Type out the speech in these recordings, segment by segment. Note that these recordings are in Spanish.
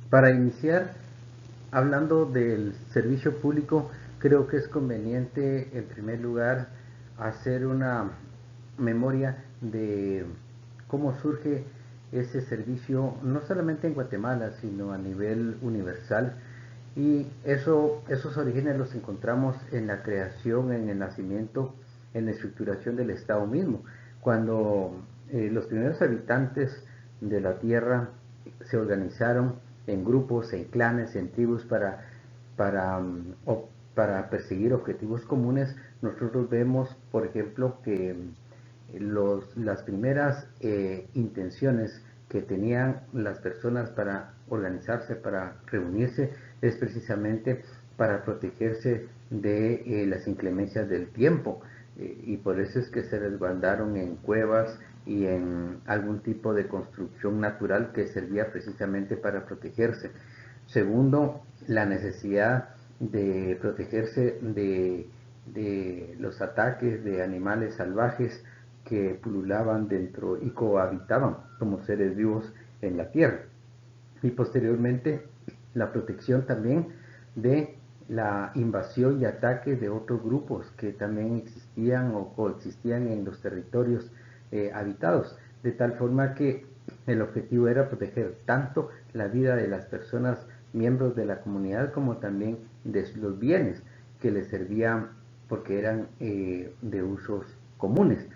Para iniciar, hablando del servicio público, creo que es conveniente, en primer lugar, hacer una memoria de cómo surge ese servicio, no solamente en Guatemala, sino a nivel universal. Y esos orígenes los encontramos en la creación, en el nacimiento, en la estructuración del Estado mismo. Cuando los primeros habitantes de la Tierra se organizaron en grupos, en clanes, en tribus para, para perseguir objetivos comunes, nosotros vemos, por ejemplo, que las primeras intenciones que tenían las personas para organizarse, para reunirse, es precisamente para protegerse de las inclemencias del tiempo. Y por eso es que se resguardaron en cuevas y en algún tipo de construcción natural que servía precisamente para protegerse. Segundo, la necesidad de protegerse de los ataques de animales salvajes que pululaban dentro y cohabitaban como seres vivos en la tierra. Y posteriormente la protección también de la invasión y ataque de otros grupos que también existían o coexistían en los territorios habitados, de tal forma que el objetivo era proteger tanto la vida de las personas miembros de la comunidad como también de los bienes que les servían porque eran de usos comunes.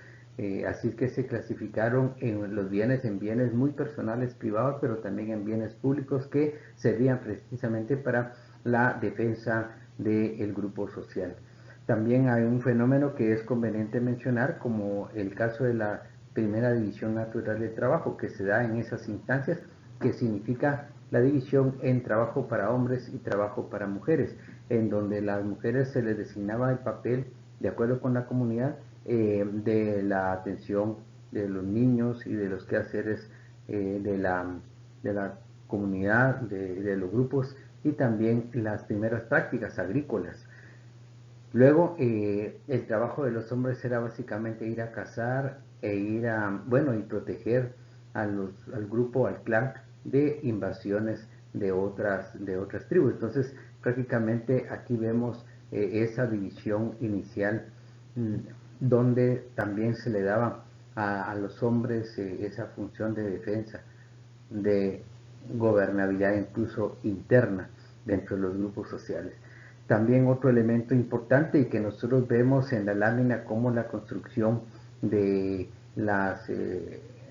Así que se clasificaron en los bienes en bienes muy personales, privados, pero también en bienes públicos que servían precisamente para la defensa del grupo social. También hay un fenómeno que es conveniente mencionar, como el caso de la primera división natural de trabajo, que se da en esas instancias, que significa la división en trabajo para hombres y trabajo para mujeres, en donde las mujeres se les designaba el papel, de acuerdo con la comunidad, de la atención de los niños y de los quehaceres de, de la comunidad, de los grupos y también las primeras prácticas agrícolas. Luego, el trabajo de los hombres era básicamente ir a cazar e ir a, bueno, y proteger al grupo, al clan, de invasiones de otras tribus. Entonces, prácticamente aquí vemos esa división inicial mm, donde también se le daba a los hombres esa función de defensa, de gobernabilidad incluso interna dentro de los grupos sociales. También otro elemento importante y que nosotros vemos en la lámina como la construcción de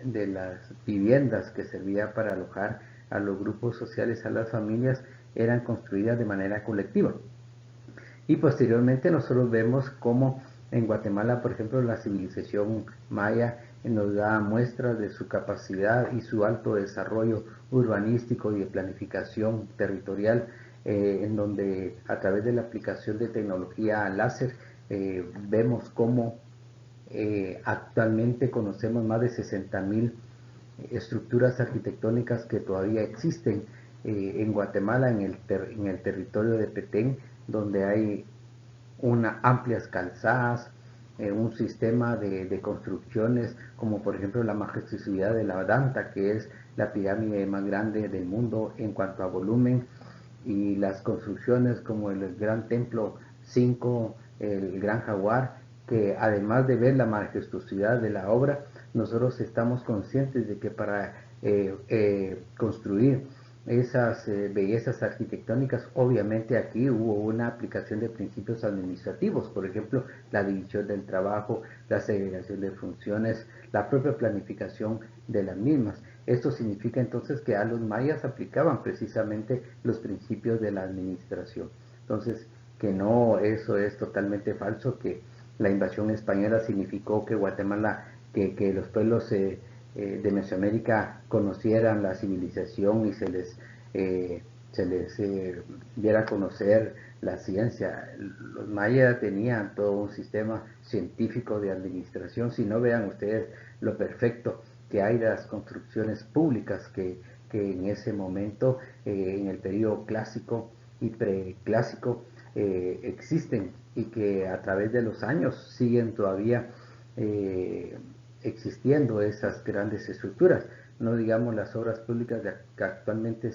de las viviendas que servía para alojar a los grupos sociales, a las familias, eran construidas de manera colectiva. Y posteriormente nosotros vemos cómo en Guatemala, por ejemplo, la civilización maya nos da muestras de su capacidad y su alto desarrollo urbanístico y de planificación territorial, en donde a través de la aplicación de tecnología láser vemos cómo actualmente conocemos más de 60.000 estructuras arquitectónicas que todavía existen en Guatemala, en el territorio de Petén, donde hay una amplias calzadas, un sistema de construcciones, como por ejemplo la majestuosidad de la Danta, que es la pirámide más grande del mundo en cuanto a volumen, y las construcciones como el Gran Templo 5, el Gran Jaguar, que además de ver la majestuosidad de la obra, nosotros estamos conscientes de que para construir esas bellezas arquitectónicas, obviamente aquí hubo una aplicación de principios administrativos, por ejemplo, la división del trabajo, la segregación de funciones, la propia planificación de las mismas. Esto significa entonces que a los mayas aplicaban precisamente los principios de la administración. Entonces, que no, eso es totalmente falso, que la invasión española significó que Guatemala, que los pueblos de Mesoamérica conocieran la civilización y se les diera a conocer la ciencia. Los mayas tenían todo un sistema científico de administración. Si no, vean ustedes lo perfecto que hay de las construcciones públicas que en ese momento, en el periodo clásico y preclásico, existen y que a través de los años siguen todavía eh, existiendo esas grandes estructuras. No digamos las obras públicas que actualmente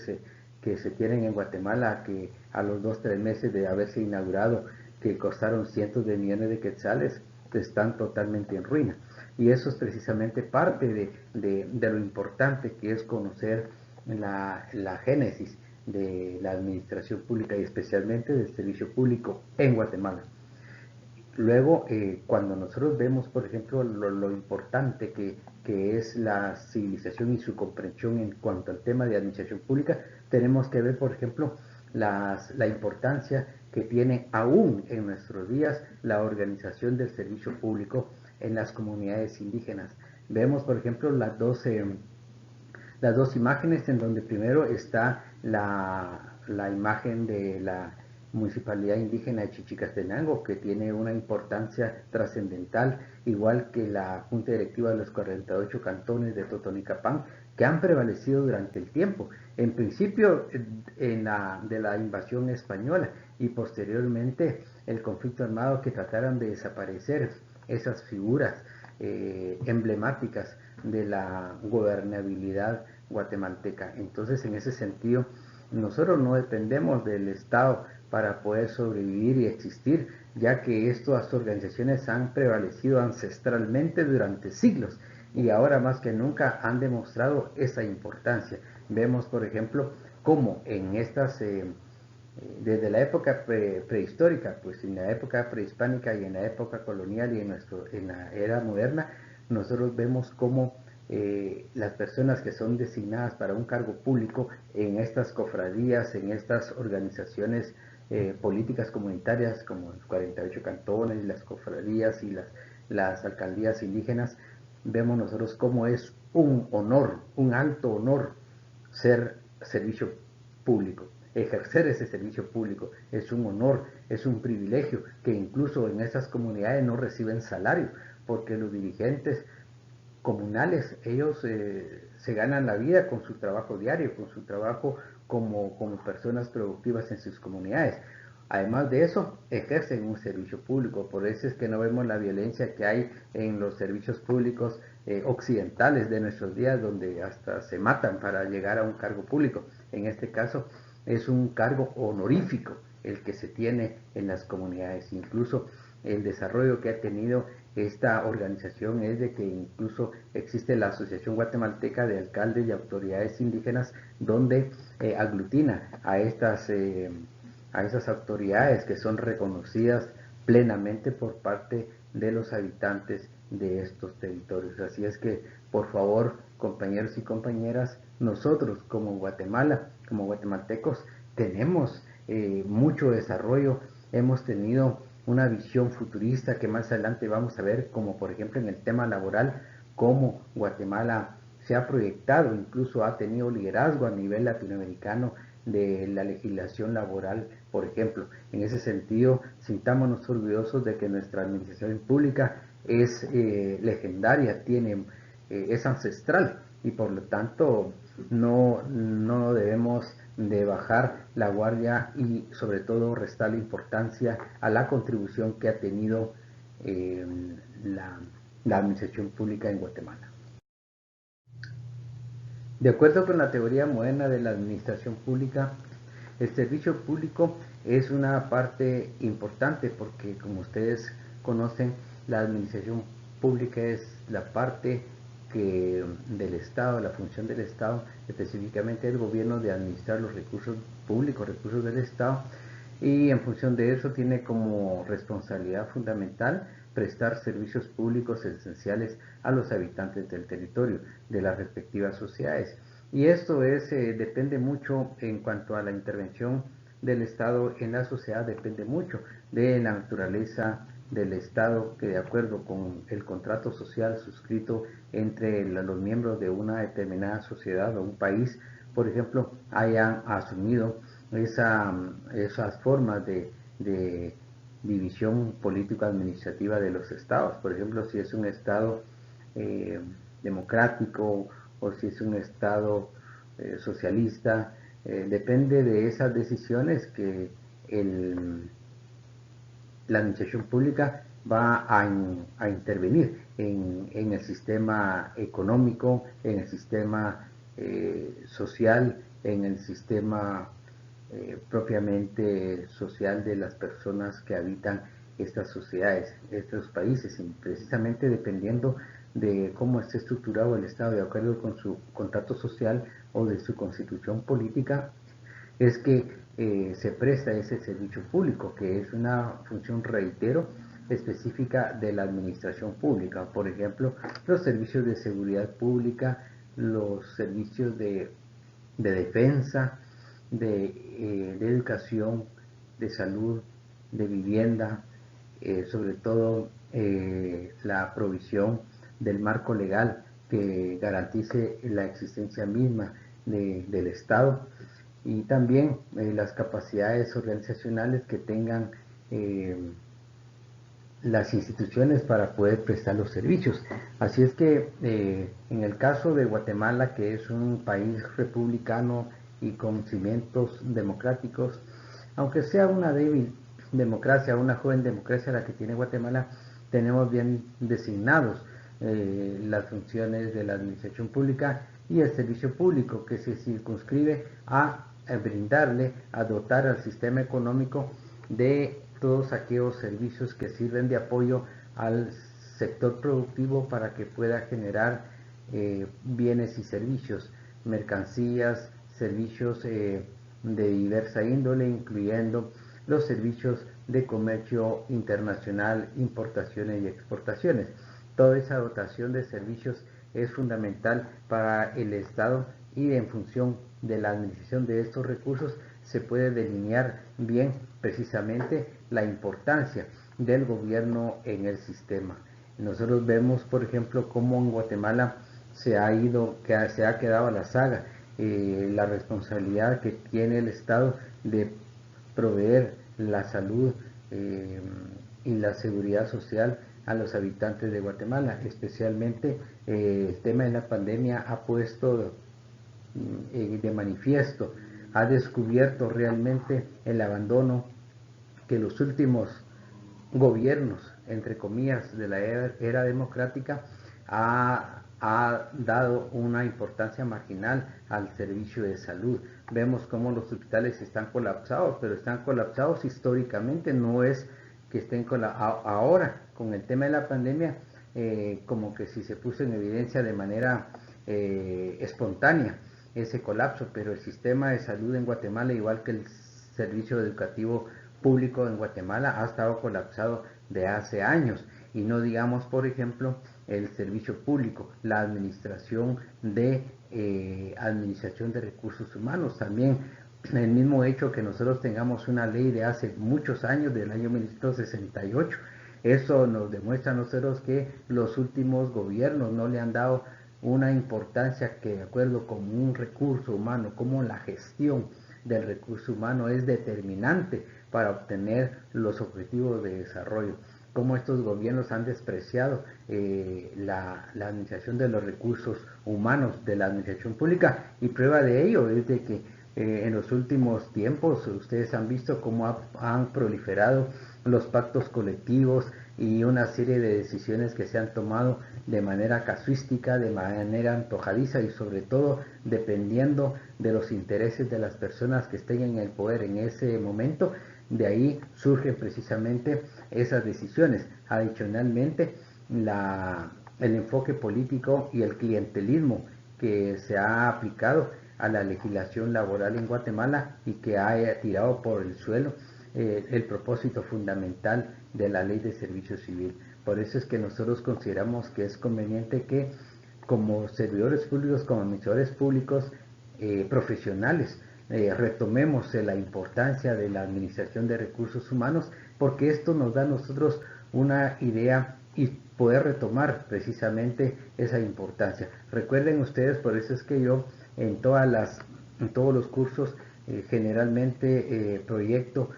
que se tienen en Guatemala, que a los 2 o 3 meses de haberse inaugurado, que costaron cientos de millones de quetzales, están totalmente en ruina. Y eso es precisamente parte de lo importante que es conocer la génesis de la administración pública y especialmente del servicio público en Guatemala. Luego, cuando nosotros vemos, por ejemplo, lo importante que es la civilización y su comprensión en cuanto al tema de administración pública, tenemos que ver, por ejemplo, la importancia que tiene aún en nuestros días la organización del servicio público en las comunidades indígenas. Vemos, por ejemplo, las dos imágenes en donde primero está la imagen de la Municipalidad Indígena de Chichicastenango, que tiene una importancia trascendental, igual que la Junta Directiva de los 48 cantones de Totonicapán, que han prevalecido durante el tiempo, en principio de la invasión española y posteriormente el conflicto armado, que trataron de desaparecer esas figuras emblemáticas de la gobernabilidad guatemalteca. Entonces, en ese sentido, nosotros no dependemos del Estado para poder sobrevivir y existir, ya que estas organizaciones han prevalecido ancestralmente durante siglos y ahora más que nunca han demostrado esa importancia. Vemos, por ejemplo, cómo en estas desde la época prehistórica, pues en la época prehispánica y en la época colonial y en la era moderna, nosotros vemos cómo las personas que son designadas para un cargo público en estas cofradías, en estas organizaciones políticas comunitarias como los 48 cantones, las cofradías y las alcaldías indígenas, vemos nosotros cómo es un honor, un alto honor ser servicio público. Ejercer ese servicio público es un honor, es un privilegio, que incluso en esas comunidades no reciben salario, porque los dirigentes comunales, ellos se ganan la vida con su trabajo diario, con su trabajo como personas productivas en sus comunidades. Además de eso, ejercen un servicio público. Por eso es que no vemos la violencia que hay en los servicios públicos occidentales de nuestros días, donde hasta se matan para llegar a un cargo público. En este caso, es un cargo honorífico el que se tiene en las comunidades. Incluso el desarrollo que ha tenido esta organización es de que incluso existe la Asociación Guatemalteca de Alcaldes y Autoridades Indígenas, donde aglutina a esas autoridades que son reconocidas plenamente por parte de los habitantes de estos territorios. Así es que, por favor, compañeros y compañeras, nosotros como Guatemala, como guatemaltecos, tenemos mucho desarrollo, hemos tenido una visión futurista que más adelante vamos a ver, como por ejemplo en el tema laboral, cómo Guatemala se ha proyectado, incluso ha tenido liderazgo a nivel latinoamericano de la legislación laboral, por ejemplo. En ese sentido, sintámonos orgullosos de que nuestra administración pública es legendaria, es ancestral y por lo tanto no debemos de bajar la guardia y sobre todo restar la importancia a la contribución que ha tenido eh, la administración pública en Guatemala. De acuerdo con la teoría moderna de la administración pública, el servicio público es una parte importante porque, como ustedes conocen, la administración pública es la parte del Estado, la función del Estado, específicamente del gobierno, de administrar los recursos públicos, recursos del Estado, y en función de eso tiene como responsabilidad fundamental prestar servicios públicos esenciales a los habitantes del territorio, de las respectivas sociedades. Y esto depende mucho en cuanto a la intervención del Estado en la sociedad, depende mucho de la naturaleza del Estado, que de acuerdo con el contrato social suscrito entre los miembros de una determinada sociedad o un país, por ejemplo, hayan asumido esas formas de división político-administrativa de los estados. Por ejemplo, si es un estado eh, democrático o si es un estado socialista, depende de esas decisiones que la administración pública va a intervenir en el sistema económico, en el sistema social en el sistema propiamente social de las personas que habitan estas sociedades, estos países, y precisamente dependiendo de cómo esté estructurado el Estado de acuerdo con su contrato social o de su constitución política, es que se presta ese servicio público, que es una función, reitero, específica de la administración pública. Por ejemplo, los servicios de seguridad pública, los servicios de defensa, de educación, de salud, de vivienda, sobre todo la provisión del marco legal que garantice la existencia misma del Estado, y también las capacidades organizacionales que tengan eh, las instituciones para poder prestar los servicios. Así es que en el caso de Guatemala, que es un país republicano y con cimientos democráticos, aunque sea una débil democracia, una joven democracia la que tiene Guatemala, tenemos bien designados las funciones de la administración pública y el servicio público, que se circunscribe a brindarle, a dotar al sistema económico de todos aquellos servicios que sirven de apoyo al sector productivo para que pueda generar bienes y servicios, mercancías, servicios de diversa índole, incluyendo los servicios de comercio internacional, importaciones y exportaciones. Toda esa dotación de servicios es fundamental para el Estado, y en función de la administración de estos recursos se puede delinear bien precisamente la importancia del gobierno en el sistema. Nosotros vemos, por ejemplo, cómo en Guatemala se ha quedado a la saga la responsabilidad que tiene el Estado de proveer la salud y la seguridad social a los habitantes de Guatemala. Especialmente el tema de la pandemia ha puesto de manifiesto, ha descubierto realmente el abandono que los últimos gobiernos, entre comillas, de la era democrática ha dado una importancia marginal al servicio de salud. Vemos cómo los hospitales están colapsados, pero están colapsados históricamente, no es que estén ahora con el tema de la pandemia, como que si se puso en evidencia de manera espontánea ese colapso, pero el sistema de salud en Guatemala, igual que el servicio educativo público en Guatemala, ha estado colapsado de hace años. Y no digamos, por ejemplo, el servicio público, la administración de recursos humanos. También el mismo hecho que nosotros tengamos una ley de hace muchos años, del año 1968, eso nos demuestra a nosotros que los últimos gobiernos no le han dado una importancia que, de acuerdo con un recurso humano, como la gestión del recurso humano es determinante para obtener los objetivos de desarrollo. Cómo estos gobiernos han despreciado la administración de los recursos humanos de la administración pública, y prueba de ello es de que en los últimos tiempos ustedes han visto cómo han proliferado los pactos colectivos y una serie de decisiones que se han tomado de manera casuística, de manera antojadiza, y sobre todo dependiendo de los intereses de las personas que estén en el poder en ese momento. De ahí surgen precisamente esas decisiones. Adicionalmente, el enfoque político y el clientelismo que se ha aplicado a la legislación laboral en Guatemala y que ha tirado por el suelo el propósito fundamental de la Ley de Servicio Civil. Por eso es que nosotros consideramos que es conveniente que, como servidores públicos, como administradores públicos profesionales, retomemos la importancia de la administración de recursos humanos, porque esto nos da a nosotros una idea y poder retomar precisamente esa importancia. Recuerden ustedes, por eso es que yo en todos los cursos generalmente proyecto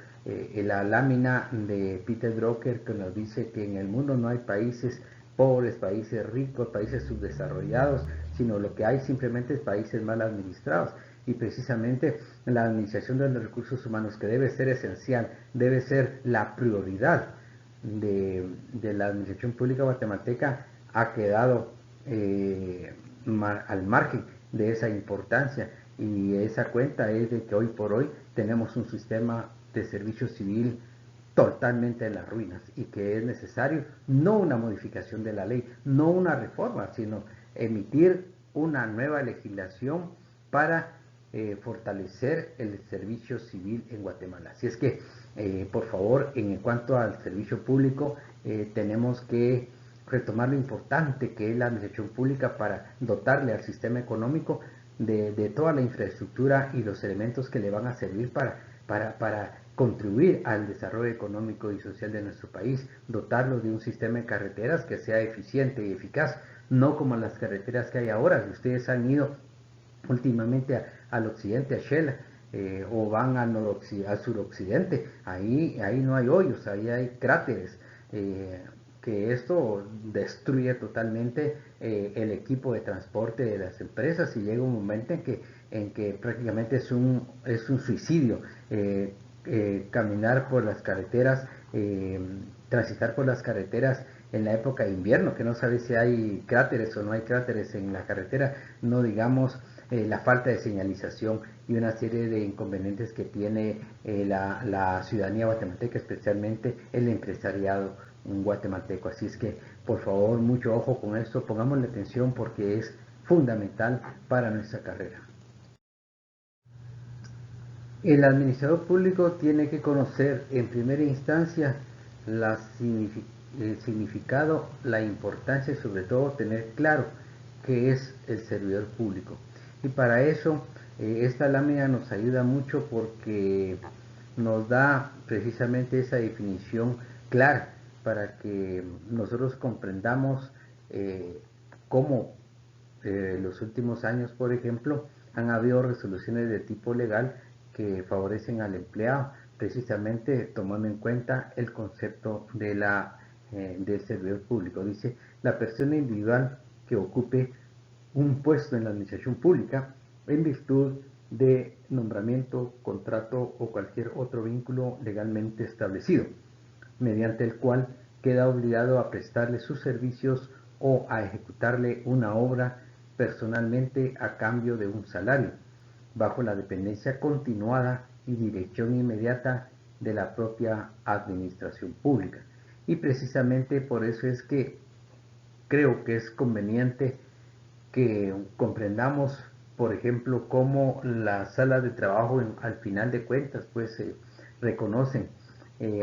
la lámina de Peter Drucker, que nos dice que en el mundo no hay países pobres, países ricos, países subdesarrollados, sino lo que hay simplemente es países mal administrados. Y precisamente la administración de los recursos humanos, que debe ser esencial, debe ser la prioridad de la administración pública guatemalteca, ha quedado al margen de esa importancia, y esa cuenta es de que hoy por hoy tenemos un sistema de servicio civil totalmente en las ruinas y que es necesario no una modificación de la ley, no una reforma, sino emitir una nueva legislación para fortalecer el servicio civil en Guatemala. Así es que, por favor, en cuanto al servicio público, tenemos que retomar lo importante que es la administración pública para dotarle al sistema económico de toda la infraestructura y los elementos que le van a servir para contribuir al desarrollo económico y social de nuestro país, dotarlo de un sistema de carreteras que sea eficiente y eficaz, no como las carreteras que hay ahora. Si ustedes han ido últimamente al occidente, a Shela, o van al suroccidente, ahí no hay hoyos, ahí hay cráteres, que esto destruye totalmente el equipo de transporte de las empresas y llega un momento en que prácticamente es un suicidio caminar por las carreteras, transitar por las carreteras en la época de invierno, que no sabe si hay cráteres o no hay cráteres en la carretera, no digamos la falta de señalización y una serie de inconvenientes que tiene la ciudadanía guatemalteca, especialmente el empresariado guatemalteco. Así es que, por favor, mucho ojo con esto, pongámosle atención porque es fundamental para nuestra carrera. El administrador público tiene que conocer en primera instancia el significado, la importancia y sobre todo tener claro qué es el servidor público. Y para eso esta lámina nos ayuda mucho porque nos da precisamente esa definición clara para que nosotros comprendamos cómo los últimos años, por ejemplo, han habido resoluciones de tipo legal que favorecen al empleado, precisamente tomando en cuenta el concepto del servidor público. Dice, la persona individual que ocupe un puesto en la administración pública en virtud de nombramiento, contrato o cualquier otro vínculo legalmente establecido, mediante el cual queda obligado a prestarle sus servicios o a ejecutarle una obra personalmente a cambio de un salario, bajo la dependencia continuada y dirección inmediata de la propia administración pública. Y precisamente por eso es que creo que es conveniente que comprendamos, por ejemplo, cómo las salas de trabajo al final de cuentas pues reconocen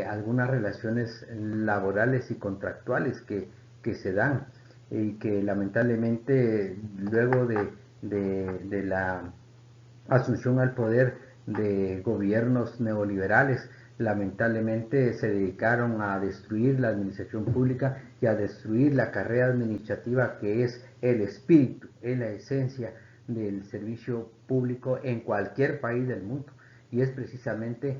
algunas relaciones laborales y contractuales que se dan y que lamentablemente luego de la asunción al poder de gobiernos neoliberales, lamentablemente se dedicaron a destruir la administración pública y a destruir la carrera administrativa que es el espíritu, es la esencia del servicio público en cualquier país del mundo. Y es precisamente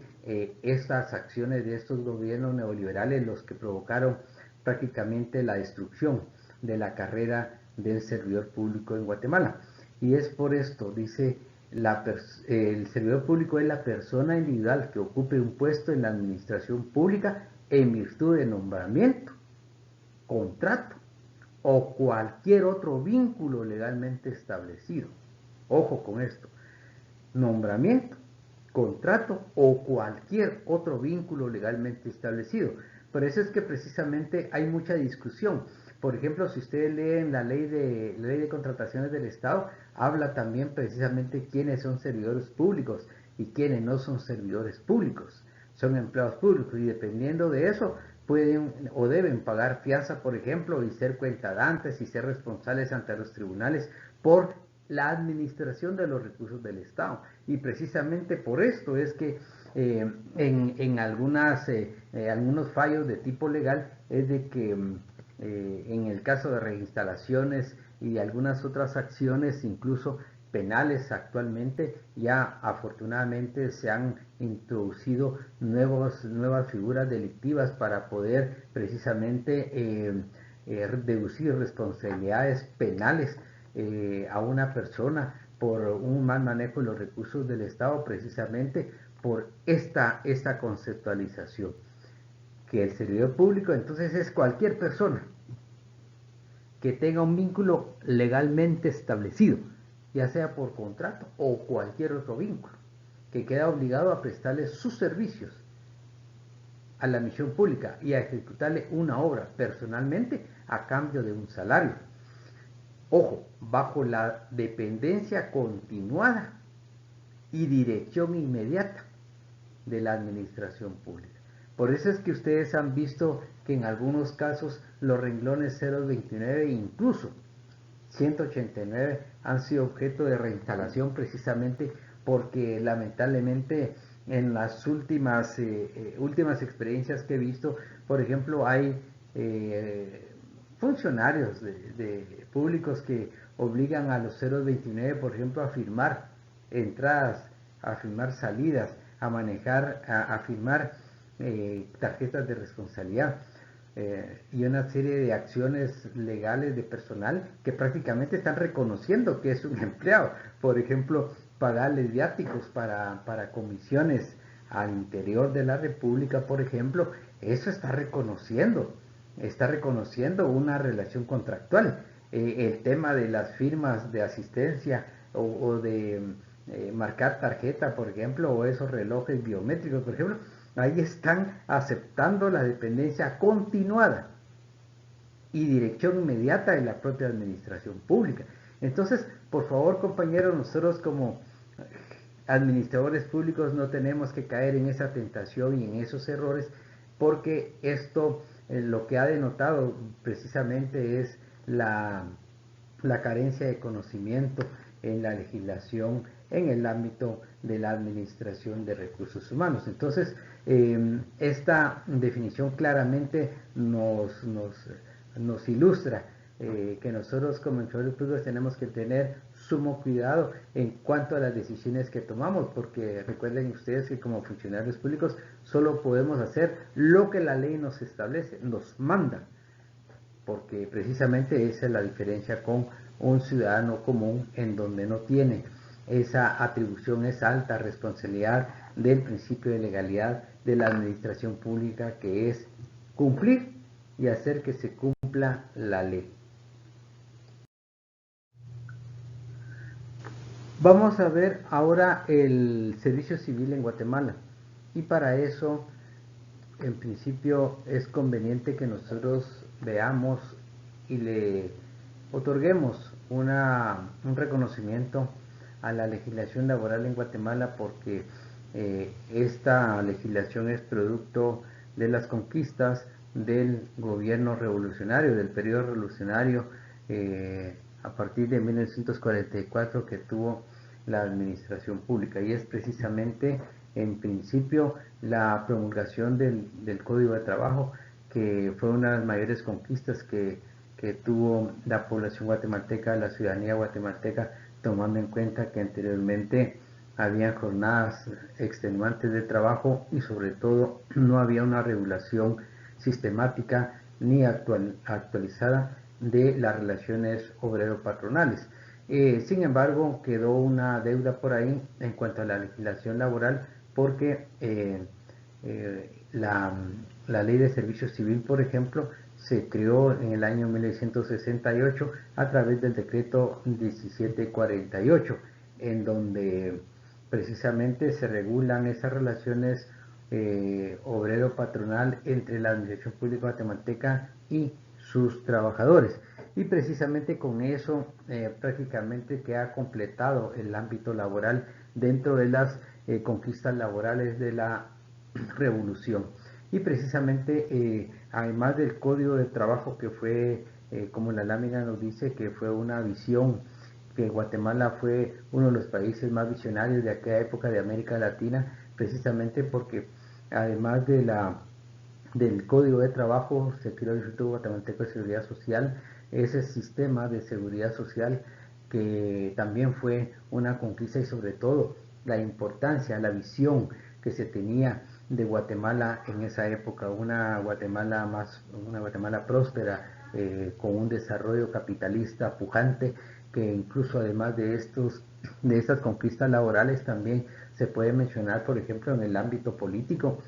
estas acciones de estos gobiernos neoliberales los que provocaron prácticamente la destrucción de la carrera del servidor público en Guatemala. Y es por esto, dice, el servidor público es la persona individual que ocupe un puesto en la administración pública en virtud de nombramiento, contrato o cualquier otro vínculo legalmente establecido. Ojo con esto, nombramiento, contrato o cualquier otro vínculo legalmente establecido. Por eso es que precisamente hay mucha discusión. Por ejemplo, si ustedes leen la ley de contrataciones del Estado, habla también precisamente quiénes son servidores públicos y quiénes no son servidores públicos. Son empleados públicos y dependiendo de eso pueden o deben pagar fianza, por ejemplo, y ser cuentadantes y ser responsables ante los tribunales por la administración de los recursos del Estado. Y precisamente por esto es que en algunos fallos de tipo legal es de que en el caso de reinstalaciones y algunas otras acciones, incluso penales actualmente, ya afortunadamente se han introducido nuevas figuras delictivas para poder precisamente deducir responsabilidades penales a una persona por un mal manejo de los recursos del Estado, precisamente por esta conceptualización, que el servidor público entonces es cualquier persona que tenga un vínculo legalmente establecido ya sea por contrato o cualquier otro vínculo, que queda obligado a prestarle sus servicios a la misión pública y a ejecutarle una obra personalmente a cambio de un salario. Ojo, bajo la dependencia continuada y dirección inmediata de la administración pública. Por eso es que ustedes han visto que en algunos casos los renglones 029 e incluso 189 han sido objeto de reinstalación precisamente porque lamentablemente en las últimas experiencias que he visto, por ejemplo, hay funcionarios de públicos que obligan a los 029, por ejemplo, a firmar entradas, a firmar salidas, a manejar, a firmar tarjetas de responsabilidad y una serie de acciones legales de personal que prácticamente están reconociendo que es un empleado. Por ejemplo, pagarles viáticos para comisiones al interior de la República, por ejemplo, eso está reconociendo una relación contractual. El tema de las firmas de asistencia o de marcar tarjeta, por ejemplo, o esos relojes biométricos, por ejemplo, ahí están aceptando la dependencia continuada y dirección inmediata de la propia administración pública. Entonces, por favor, compañeros, nosotros como administradores públicos no tenemos que caer en esa tentación y en esos errores, porque esto lo que ha denotado precisamente es la carencia de conocimiento en la legislación en el ámbito de la administración de recursos humanos. Entonces, esta definición claramente nos ilustra que nosotros como funcionarios públicos tenemos que tener sumo cuidado en cuanto a las decisiones que tomamos, porque recuerden ustedes que como funcionarios públicos solo podemos hacer lo que la ley nos establece, nos manda, porque precisamente esa es la diferencia con un ciudadano común en donde no tiene esa atribución, esa alta responsabilidad del principio de legalidad de la administración pública, que es cumplir y hacer que se cumpla la ley. Vamos a ver ahora el servicio civil en Guatemala, y para eso en principio es conveniente que nosotros veamos y le otorguemos un reconocimiento a la legislación laboral en Guatemala, porque esta legislación es producto de las conquistas del gobierno revolucionario, del periodo revolucionario, a partir de 1944 que tuvo la administración pública, y es precisamente en principio la promulgación del Código de Trabajo, que fue una de las mayores conquistas que tuvo la población guatemalteca, la ciudadanía guatemalteca, tomando en cuenta que anteriormente había jornadas extenuantes de trabajo y sobre todo no había una regulación sistemática ni actualizada de las relaciones obrero-patronales. Sin embargo, quedó una deuda por ahí en cuanto a la legislación laboral, porque la ley de servicio civil, por ejemplo, se creó en el año 1968 a través del decreto 1748, en donde precisamente se regulan esas relaciones obrero-patronal entre la administración pública guatemalteca y sus trabajadores. Y precisamente con eso prácticamente queda completado el ámbito laboral dentro de las conquistas laborales de la revolución. Y precisamente además del Código de Trabajo, que fue, como la lámina nos dice, que fue una visión, que Guatemala fue uno de los países más visionarios de aquella época de América Latina, precisamente porque además del Código de Trabajo se creó el Instituto Guatemalteco de Seguridad Social, ese sistema de seguridad social que también fue una conquista, y sobre todo la importancia, la visión que se tenía de Guatemala en esa época, una Guatemala próspera, con un desarrollo capitalista pujante, que incluso además de estas conquistas laborales también se puede mencionar, por ejemplo, en el ámbito político,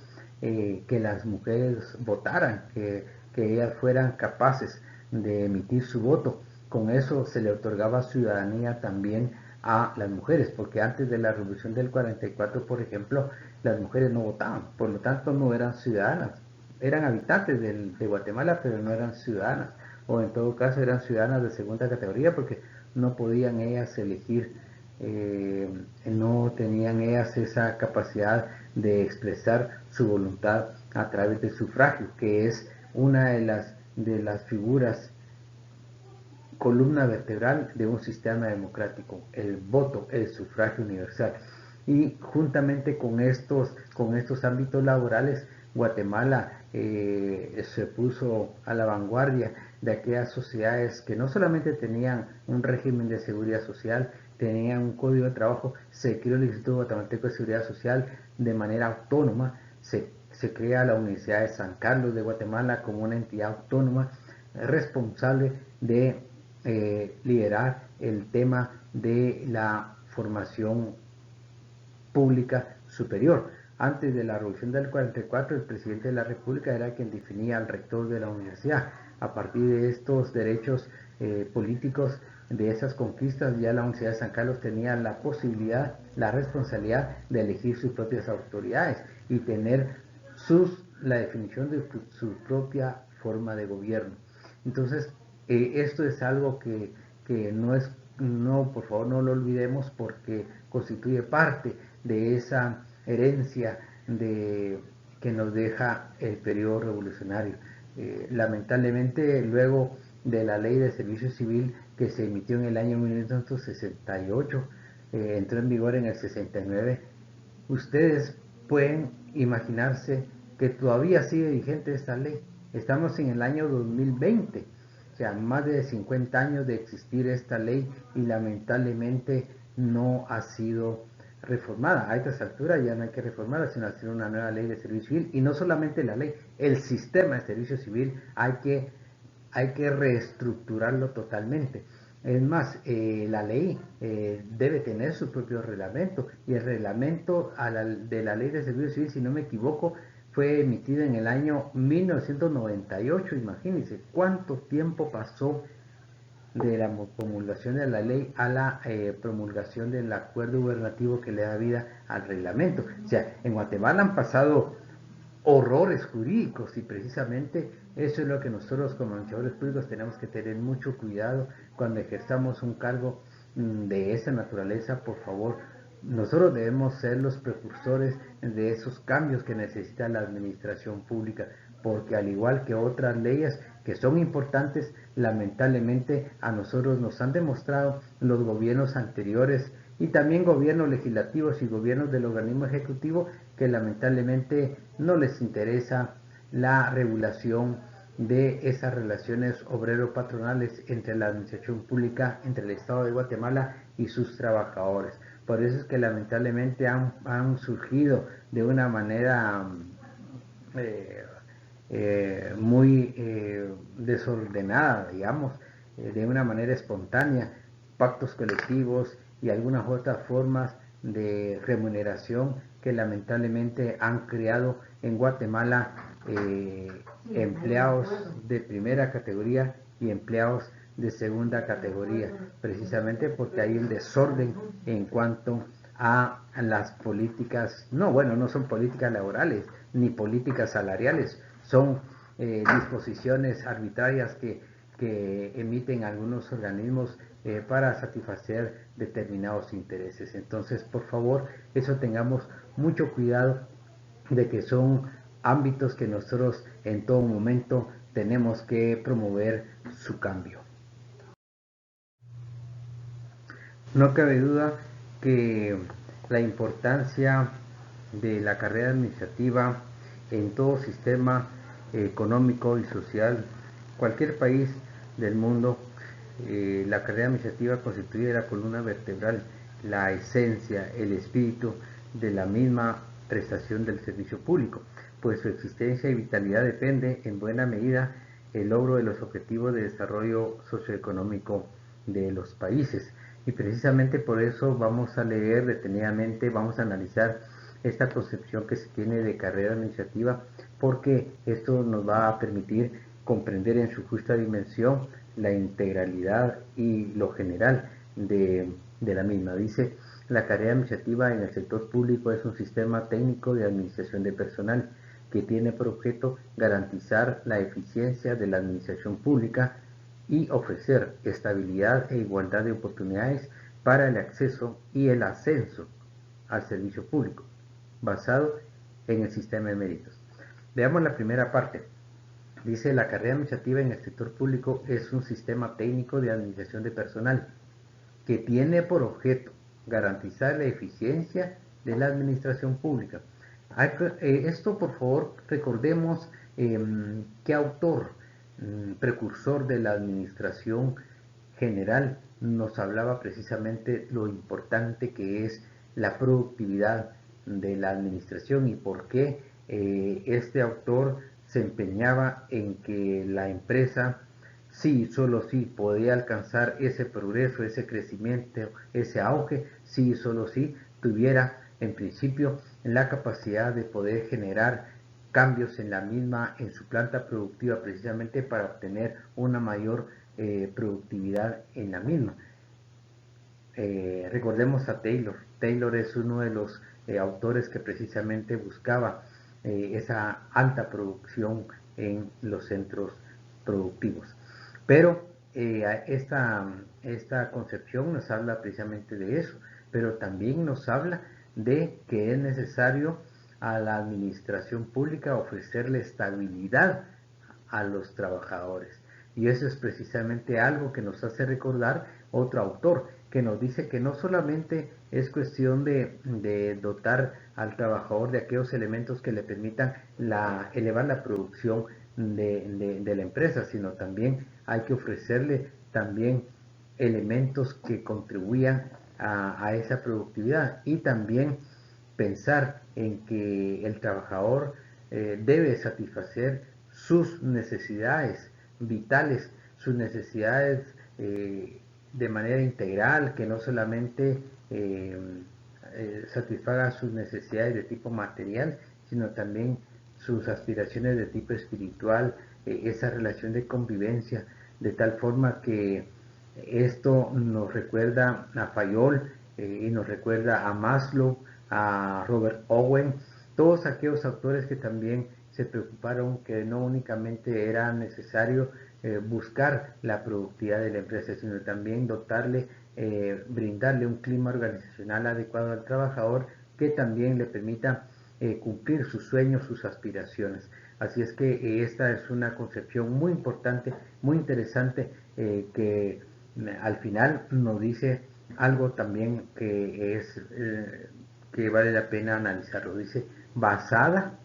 que las mujeres votaran, que ellas fueran capaces de emitir su voto. Con eso se le otorgaba ciudadanía también a las mujeres, porque antes de la Revolución del 44, por ejemplo, las mujeres no votaban, por lo tanto no eran ciudadanas, eran habitantes de Guatemala, pero no eran ciudadanas, o en todo caso eran ciudadanas de segunda categoría, porque no podían ellas elegir, no tenían ellas esa capacidad de expresar su voluntad a través del sufragio, que es una de las figuras, columna vertebral de un sistema democrático, el voto, el sufragio universal. Y juntamente con estos ámbitos laborales, Guatemala se puso a la vanguardia de aquellas sociedades que no solamente tenían un régimen de seguridad social, tenían un código de trabajo, se creó el Instituto Guatemalteco de Seguridad Social de manera autónoma, se crea la Universidad de San Carlos de Guatemala como una entidad autónoma responsable de liderar el tema de la formación pública superior. Antes de la Revolución del 44, el presidente de la República era quien definía al rector de la universidad. A partir de estos derechos políticos, de esas conquistas, ya la Universidad de San Carlos tenía la posibilidad, la responsabilidad de elegir sus propias autoridades y tener la definición de su propia forma de gobierno. Entonces, esto es algo que no, por favor, no lo olvidemos, porque constituye parte de esa herencia que nos deja el periodo revolucionario. Lamentablemente, luego de la ley de servicio civil que se emitió en el año 1968, entró en vigor en el 69, ustedes pueden imaginarse que todavía sigue vigente esta ley. Estamos en el año 2020, o sea, más de 50 años de existir esta ley, y lamentablemente no ha sido reformada. A estas alturas ya no hay que reformarla, sino hacer una nueva ley de servicio civil, y no solamente la ley, el sistema de servicio civil hay que reestructurarlo totalmente. Es más, la ley debe tener su propio reglamento, y el reglamento de la ley de servicio civil, si no me equivoco, fue emitido en el año 1998. Imagínense cuánto tiempo pasó de la promulgación de la ley a la promulgación del acuerdo gubernativo que le da vida al reglamento. O sea, en Guatemala han pasado horrores jurídicos, y precisamente eso es lo que nosotros como administradores públicos tenemos que tener mucho cuidado cuando ejerzamos un cargo de esa naturaleza. Por favor, nosotros debemos ser los precursores de esos cambios que necesita la administración pública, porque al igual que otras leyes que son importantes, lamentablemente a nosotros nos han demostrado los gobiernos anteriores, y también gobiernos legislativos y gobiernos del organismo ejecutivo, que lamentablemente no les interesa la regulación de esas relaciones obrero-patronales entre la administración pública, entre el Estado de Guatemala y sus trabajadores. Por eso es que lamentablemente han surgido de una manera muy desordenada, digamos, de una manera espontánea, pactos colectivos y algunas otras formas de remuneración que lamentablemente han creado en Guatemala empleados de primera categoría y empleados de segunda categoría, precisamente porque hay un desorden en cuanto a las políticas. No, bueno, no son políticas laborales ni políticas salariales, son disposiciones arbitrarias que emiten algunos organismos para satisfacer determinados intereses. Entonces, por favor, eso tengamos mucho cuidado, de que son ámbitos que nosotros en todo momento tenemos que promover su cambio. No cabe duda que la importancia de la carrera administrativa en todo sistema económico y social, cualquier país del mundo, la carrera administrativa constituye la columna vertebral, la esencia, el espíritu de la misma prestación del servicio público, pues su existencia y vitalidad depende en buena medida el logro de los objetivos de desarrollo socioeconómico de los países. Y precisamente por eso vamos a leer detenidamente, vamos a analizar esta concepción que se tiene de carrera administrativa, porque esto nos va a permitir comprender en su justa dimensión la integralidad y lo general de de la misma. Dice, la carrera administrativa en el sector público es un sistema técnico de administración de personal que tiene por objeto garantizar la eficiencia de la administración pública y ofrecer estabilidad e igualdad de oportunidades para el acceso y el ascenso al servicio público, basado en el sistema de méritos. Veamos la primera parte. Dice, la carrera administrativa en el sector público es un sistema técnico de administración de personal que tiene por objeto garantizar la eficiencia de la administración pública. Esto, por favor, recordemos qué autor, precursor de la administración general, nos hablaba precisamente lo importante que es la productividad de la administración y por qué este autor se empeñaba en que la empresa sí, solo sí podía alcanzar ese progreso, ese crecimiento, ese auge, sí, solo sí tuviera en principio la capacidad de poder generar cambios en la misma, en su planta productiva, precisamente para obtener una mayor productividad en la misma. Recordemos a Taylor. Taylor es uno de los autores que precisamente buscaba esa alta producción en los centros productivos. Pero esta concepción nos habla precisamente de eso, pero también nos habla de que es necesario a la administración pública ofrecerle estabilidad a los trabajadores. Y eso es precisamente algo que nos hace recordar otro autor, que nos dice que no solamente es cuestión de dotar al trabajador de aquellos elementos que le permitan elevar la producción de la empresa, sino también hay que ofrecerle también elementos que contribuyan a esa productividad y también pensar en que el trabajador debe satisfacer sus necesidades vitales, sus necesidades de manera integral, que no solamente satisfaga sus necesidades de tipo material, sino también sus aspiraciones de tipo espiritual, esa relación de convivencia, de tal forma que esto nos recuerda a Fayol y nos recuerda a Maslow, a Robert Owen, todos aquellos autores que también se preocuparon que no únicamente era necesario buscar la productividad de la empresa, sino también dotarle, brindarle un clima organizacional adecuado al trabajador que también le permita cumplir sus sueños, sus aspiraciones. Así es que esta es una concepción muy importante, muy interesante, que al final nos dice algo también que vale la pena analizarlo. Dice, basada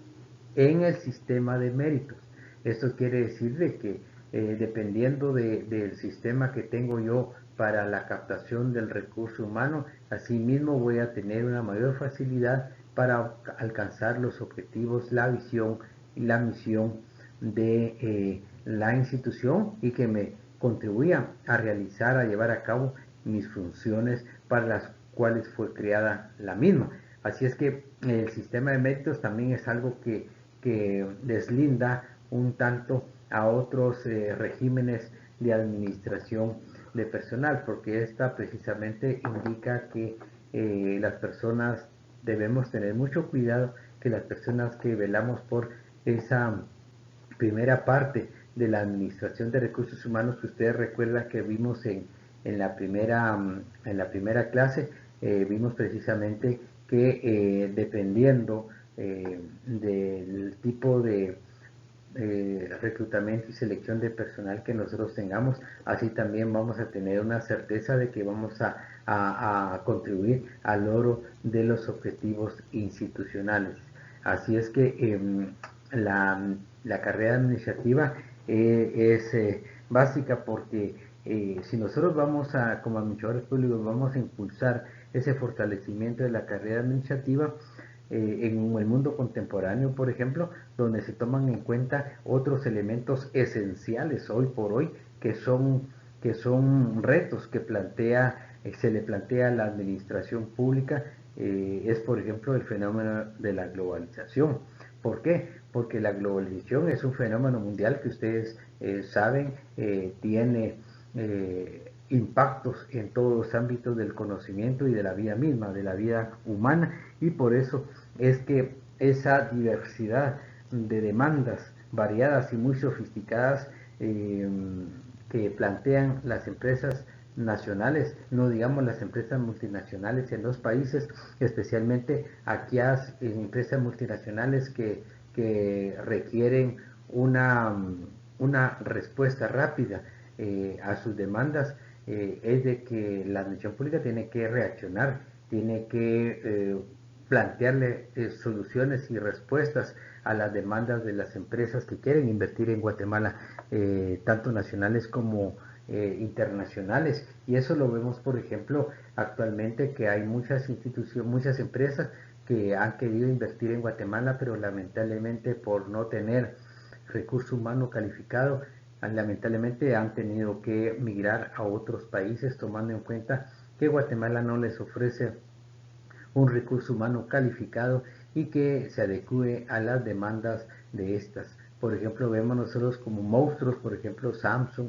en el sistema de méritos. Esto quiere decir de que dependiendo del sistema que tengo yo para la captación del recurso humano, asimismo voy a tener una mayor facilidad para alcanzar los objetivos, la visión y la misión de la institución y que me contribuya a realizar, a llevar a cabo mis funciones para las cuales fue creada la misma. Así es que el sistema de méritos también es algo que deslinda un tanto a otros regímenes de administración de personal, porque esta precisamente indica que las personas debemos tener mucho cuidado, que las personas que velamos por esa primera parte de la administración de recursos humanos que ustedes recuerdan que vimos en la primera clase, vimos precisamente que dependiendo del tipo de reclutamiento y selección de personal que nosotros tengamos, así también vamos a tener una certeza de que vamos a contribuir al logro de los objetivos institucionales. Así es que la carrera administrativa es básica porque si nosotros vamos como administradores públicos, vamos a impulsar ese fortalecimiento de la carrera administrativa, en el mundo contemporáneo, por ejemplo, donde se toman en cuenta otros elementos esenciales hoy por hoy, que son retos que se le plantea a la administración pública, es por ejemplo el fenómeno de la globalización. ¿Por qué? Porque la globalización es un fenómeno mundial que ustedes saben, tiene impactos en todos los ámbitos del conocimiento y de la vida misma, de la vida humana, y por eso es que esa diversidad de demandas variadas y muy sofisticadas que plantean las empresas nacionales, no digamos las empresas multinacionales en los países, especialmente aquellas empresas multinacionales que requieren una respuesta rápida a sus demandas, es de que la administración pública tiene que reaccionar, tiene que plantearle soluciones y respuestas a las demandas de las empresas que quieren invertir en Guatemala, tanto nacionales como internacionales. Y eso lo vemos, por ejemplo, actualmente, que hay muchas instituciones, muchas empresas que han querido invertir en Guatemala, pero lamentablemente por no tener recurso humano calificado, lamentablemente han tenido que migrar a otros países, tomando en cuenta que Guatemala no les ofrece un recurso humano calificado y que se adecue a las demandas de estas. Por ejemplo, vemos nosotros como monstruos, por ejemplo, Samsung,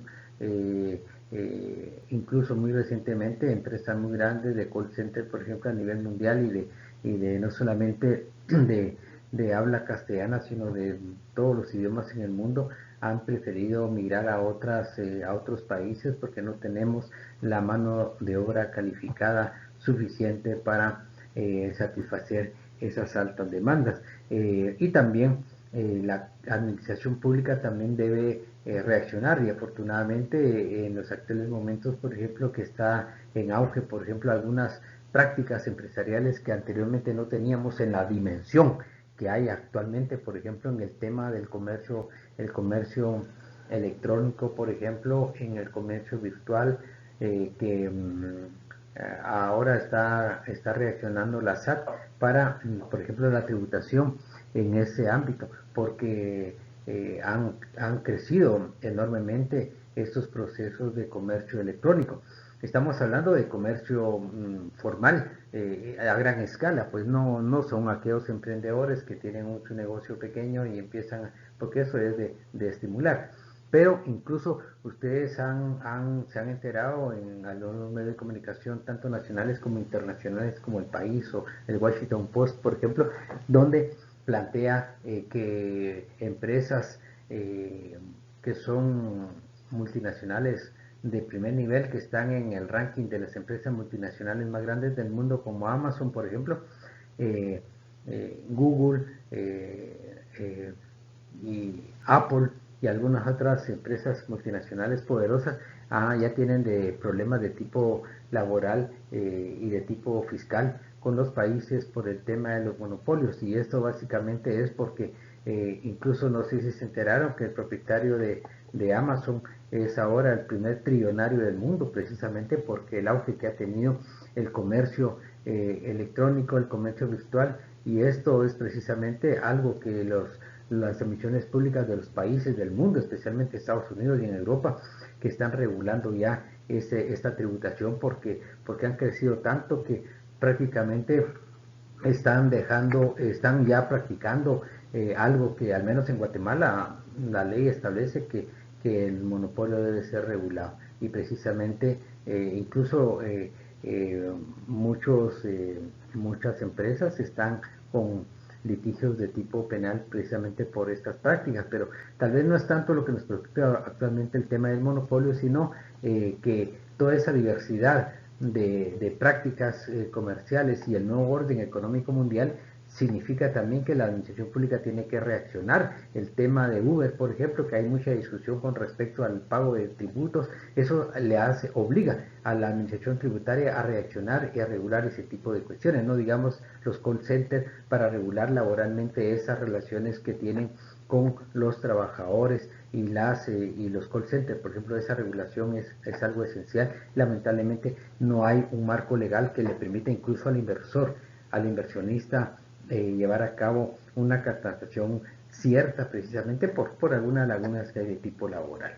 incluso muy recientemente empresas muy grandes de call center, por ejemplo, a nivel mundial y de no solamente de habla castellana, sino de todos los idiomas en el mundo, han preferido migrar a otros países porque no tenemos la mano de obra calificada suficiente para satisfacer esas altas demandas. Y también la administración pública también debe reaccionar, y afortunadamente en los actuales momentos, por ejemplo, que está en auge, por ejemplo, algunas prácticas empresariales que anteriormente no teníamos en la dimensión que hay actualmente, por ejemplo, en el tema del comercio, el comercio electrónico, por ejemplo, en el comercio virtual, que ahora está reaccionando la SAT para, por ejemplo, la tributación en ese ámbito, porque han crecido enormemente estos procesos de comercio electrónico. Estamos hablando de comercio formal a gran escala, pues no son aquellos emprendedores que tienen su negocio pequeño y empiezan, porque eso es de estimular. Pero incluso ustedes se han enterado en algunos medios de comunicación, tanto nacionales como internacionales, como El País o el Washington Post, por ejemplo, donde plantea que empresas que son multinacionales de primer nivel, que están en el ranking de las empresas multinacionales más grandes del mundo, como Amazon, por ejemplo, eh, Google y Apple y algunas otras empresas multinacionales poderosas ya tienen problemas de tipo laboral y de tipo fiscal con los países por el tema de los monopolios, y esto básicamente es porque incluso no sé si se enteraron que el propietario de Amazon es ahora el primer trillonario del mundo, precisamente porque el auge que ha tenido el comercio electrónico, el comercio virtual, y esto es precisamente algo que las emisiones públicas de los países del mundo, especialmente Estados Unidos y en Europa, que están regulando ya esta tributación porque han crecido tanto que prácticamente están ya practicando algo que al menos en Guatemala la ley establece que el monopolio debe ser regulado, y precisamente incluso muchas empresas están con litigios de tipo penal precisamente por estas prácticas, pero tal vez no es tanto lo que nos preocupa actualmente el tema del monopolio, sino que toda esa diversidad de prácticas comerciales y el nuevo orden económico mundial significa también que la administración pública tiene que reaccionar. El tema de Uber, por ejemplo, que hay mucha discusión con respecto al pago de tributos, eso obliga a la administración tributaria a reaccionar y a regular ese tipo de cuestiones, no digamos los call centers, para regular laboralmente esas relaciones que tienen con los trabajadores y los call centers. Por ejemplo, esa regulación es algo esencial. Lamentablemente no hay un marco legal que le permita incluso al inversor, al inversionista, llevar a cabo una captación cierta, precisamente por algunas lagunas que hay de tipo laboral.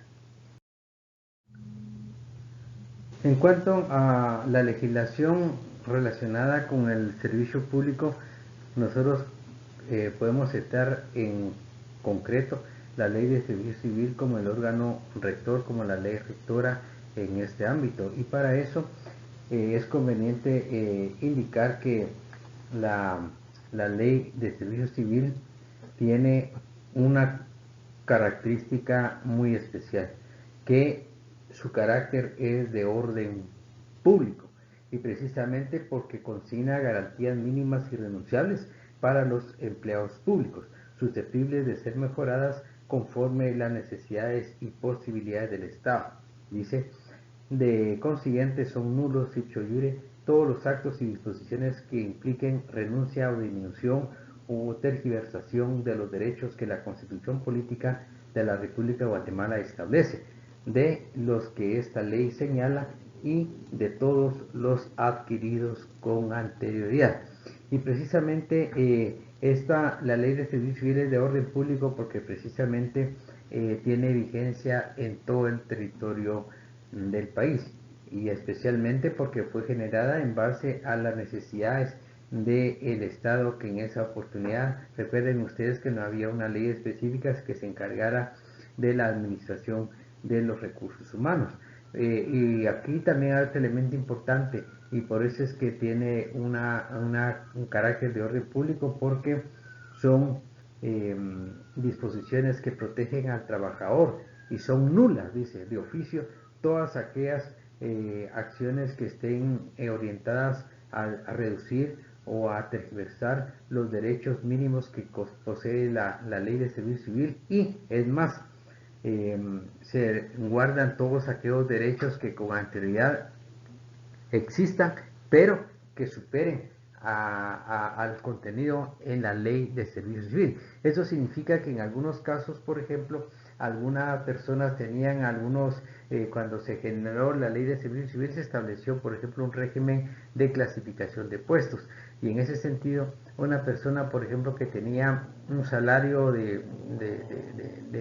En cuanto a la legislación relacionada con el servicio público, nosotros podemos citar en concreto la ley de servicio civil como el órgano rector, como la ley rectora en este ámbito, y para eso es conveniente indicar que la, la ley de servicio civil tiene una característica muy especial, que su carácter es de orden público, y precisamente porque consigna garantías mínimas irrenunciables para los empleados públicos, susceptibles de ser mejoradas conforme las necesidades y posibilidades del Estado. Dice, de consiguiente son nulos ipso iure todos los actos y disposiciones que impliquen renuncia o disminución o tergiversación de los derechos que la Constitución Política de la República de Guatemala establece, de los que esta ley señala y de todos los adquiridos con anterioridad. Y precisamente la ley de servicios civiles de orden público, porque precisamente tiene vigencia en todo el territorio del país, y especialmente porque fue generada en base a las necesidades del Estado, que en esa oportunidad, recuerden ustedes que no había una ley específica que se encargara de la administración de los recursos humanos. Y aquí también hay otro elemento importante, y por eso es que tiene un carácter de orden público, porque son disposiciones que protegen al trabajador, y son nulas, dice, de oficio, todas aquellas acciones que estén orientadas a reducir o a tergiversar los derechos mínimos que posee la ley de servicio civil, y es más, se guardan todos aquellos derechos que con anterioridad existan, pero que superen al contenido en la ley de servicio civil. Eso significa que en algunos casos, por ejemplo, algunas personas tenían cuando se generó la ley de servicio civil, se estableció, por ejemplo, un régimen de clasificación de puestos, y en ese sentido, una persona, por ejemplo, que tenía un salario de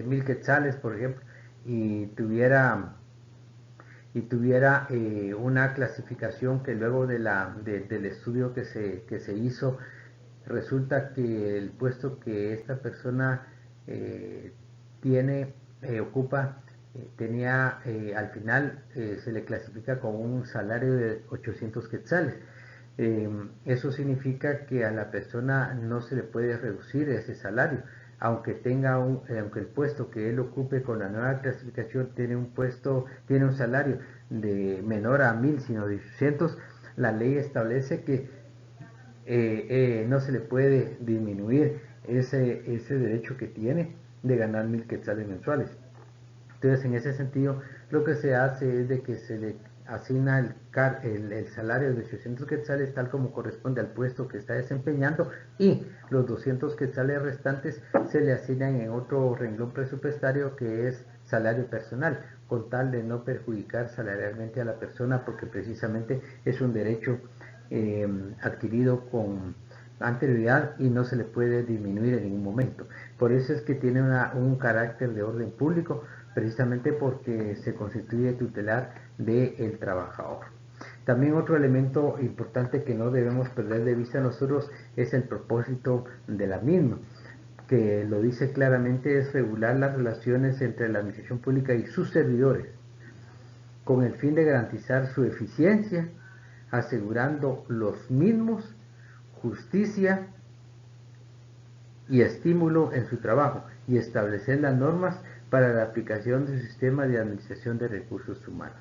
1000 quetzales, por ejemplo, y tuviera una clasificación que luego del estudio que se hizo, resulta que el puesto que esta persona ocupa, tenía, al final se le clasifica con un salario de 800 quetzales. Eso significa que a la persona no se le puede reducir ese salario, aunque aunque el puesto que él ocupe con la nueva clasificación tiene un salario de menor a 1000, sino de 800. La ley establece que no se le puede disminuir ese derecho que tiene de ganar 1000 quetzales mensuales. Entonces, en ese sentido, lo que se hace es de que se le asigna el salario de 800 quetzales tal como corresponde al puesto que está desempeñando, y los 200 quetzales restantes se le asignan en otro renglón presupuestario que es salario personal, con tal de no perjudicar salarialmente a la persona, porque precisamente es un derecho adquirido con anterioridad y no se le puede disminuir en ningún momento. Por eso es que tiene un carácter de orden público, precisamente porque se constituye tutelar del trabajador. También otro elemento importante que no debemos perder de vista nosotros es el propósito de la misma, que lo dice claramente: es regular las relaciones entre la administración pública y sus servidores, con el fin de garantizar su eficiencia, asegurando los mismos justicia y estímulo en su trabajo, y establecer las normas para la aplicación de su sistema de administración de recursos humanos.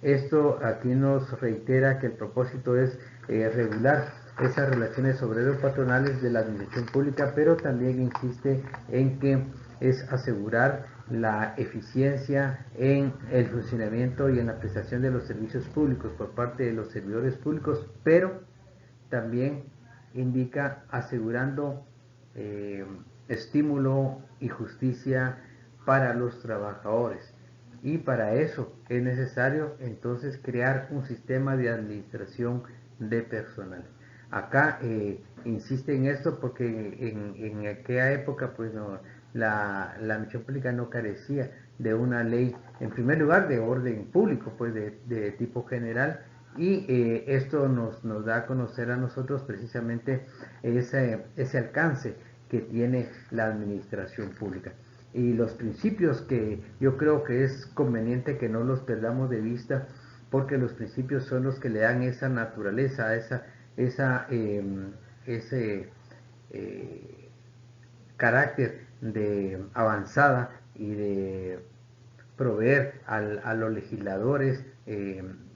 Esto aquí nos reitera que el propósito es regular esas relaciones obrero-patronales de la administración pública, pero también insiste en que es asegurar la eficiencia en el funcionamiento y en la prestación de los servicios públicos por parte de los servidores públicos, pero también indica asegurando estímulo y justicia para los trabajadores. Y para eso es necesario entonces crear un sistema de administración de personal. Acá insiste en esto porque en aquella época pues no, la administración pública no carecía de una ley, en primer lugar, de orden público, pues de tipo general, y esto nos da a conocer a nosotros precisamente ese alcance que tiene la administración pública. y los principios que yo creo que es conveniente que no los perdamos de vista, porque los principios son los que le dan esa naturaleza, ese carácter de avanzada y de proveer a los legisladores,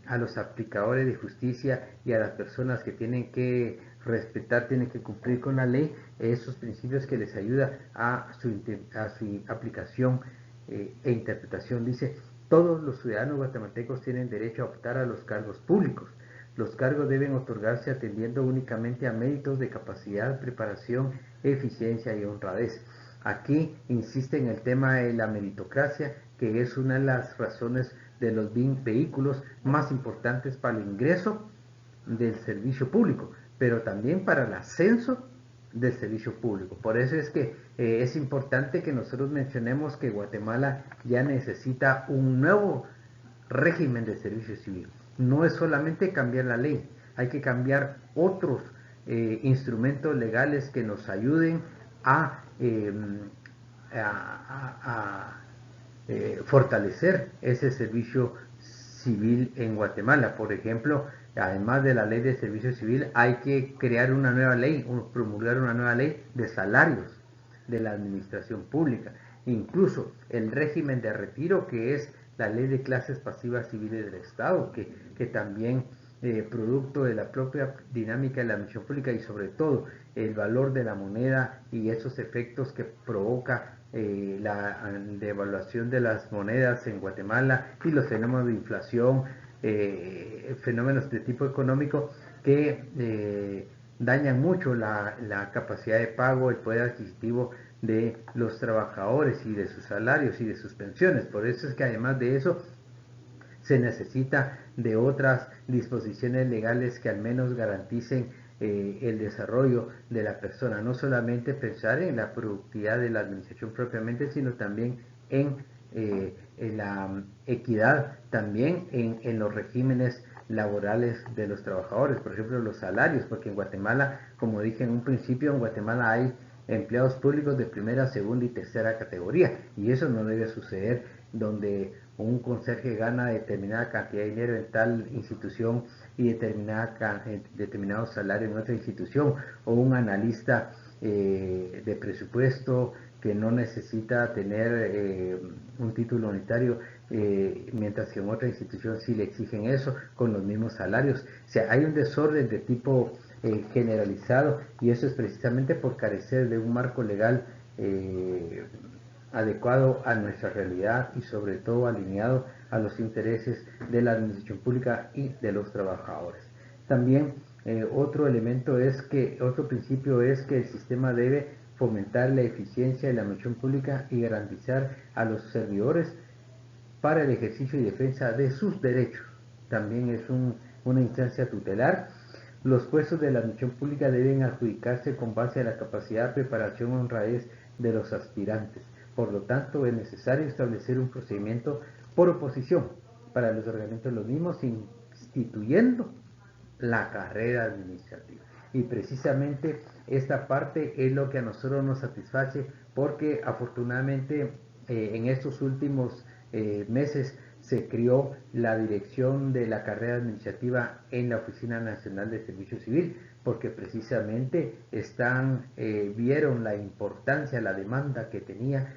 a los aplicadores de justicia y a las personas que tienen que respetar, tienen que cumplir con la ley, esos principios que les ayuda a su aplicación e interpretación. Dice, todos los ciudadanos guatemaltecos tienen derecho a optar a los cargos públicos. Los cargos deben otorgarse atendiendo únicamente a méritos de capacidad, preparación, eficiencia y honradez. Aquí insiste en el tema de la meritocracia, que es una de las razones de los vehículos más importantes para el ingreso del servicio público, pero también para el ascenso del servicio público. Por eso es que es importante que nosotros mencionemos que Guatemala ya necesita un nuevo régimen de servicio civil. No es solamente cambiar la ley, hay que cambiar otros instrumentos legales que nos ayuden a, fortalecer ese servicio civil en Guatemala. Por ejemplo, además de la ley de servicio civil, hay que crear una nueva ley, promulgar una nueva ley de salarios de la administración pública. Incluso el régimen de retiro, que es la ley de clases pasivas civiles del Estado, que también producto de la propia dinámica de la administración pública y sobre todo el valor de la moneda y esos efectos que provoca la devaluación de las monedas en Guatemala y los fenómenos de inflación, fenómenos de tipo económico que dañan mucho la capacidad de pago, el poder adquisitivo de los trabajadores y de sus salarios y de sus pensiones. Por eso es que además de eso se necesita de otras disposiciones legales que al menos garanticen el desarrollo de la persona, no solamente pensar en la productividad de la administración propiamente, sino también en la equidad, también en los regímenes laborales de los trabajadores, por ejemplo los salarios, porque en Guatemala, como dije en un principio, en Guatemala hay empleados públicos de primera, segunda y tercera categoría, y eso no debe suceder donde un conserje gana determinada cantidad de dinero en tal institución y determinado salario en otra institución, o un analista de presupuesto que no necesita tener un título unitario, mientras que en otra institución sí le exigen eso con los mismos salarios. O sea, hay un desorden de tipo generalizado, y eso es precisamente por carecer de un marco legal adecuado a nuestra realidad y sobre todo alineado a los intereses de la administración pública y de los trabajadores. También otro principio es que el sistema debe fomentar la eficiencia de la administración pública y garantizar a los servidores para el ejercicio y defensa de sus derechos. También es una instancia tutelar. Los puestos de la administración pública deben adjudicarse con base a la capacidad, preparación y honradez de los aspirantes. Por lo tanto, es necesario establecer un procedimiento por oposición para los ordenamientos de los mismos, instituyendo la carrera administrativa. Y precisamente esta parte es lo que a nosotros nos satisface, porque afortunadamente en estos últimos meses se creó la dirección de la carrera administrativa en la Oficina Nacional de Servicio Civil, porque precisamente vieron la importancia, la demanda que tenía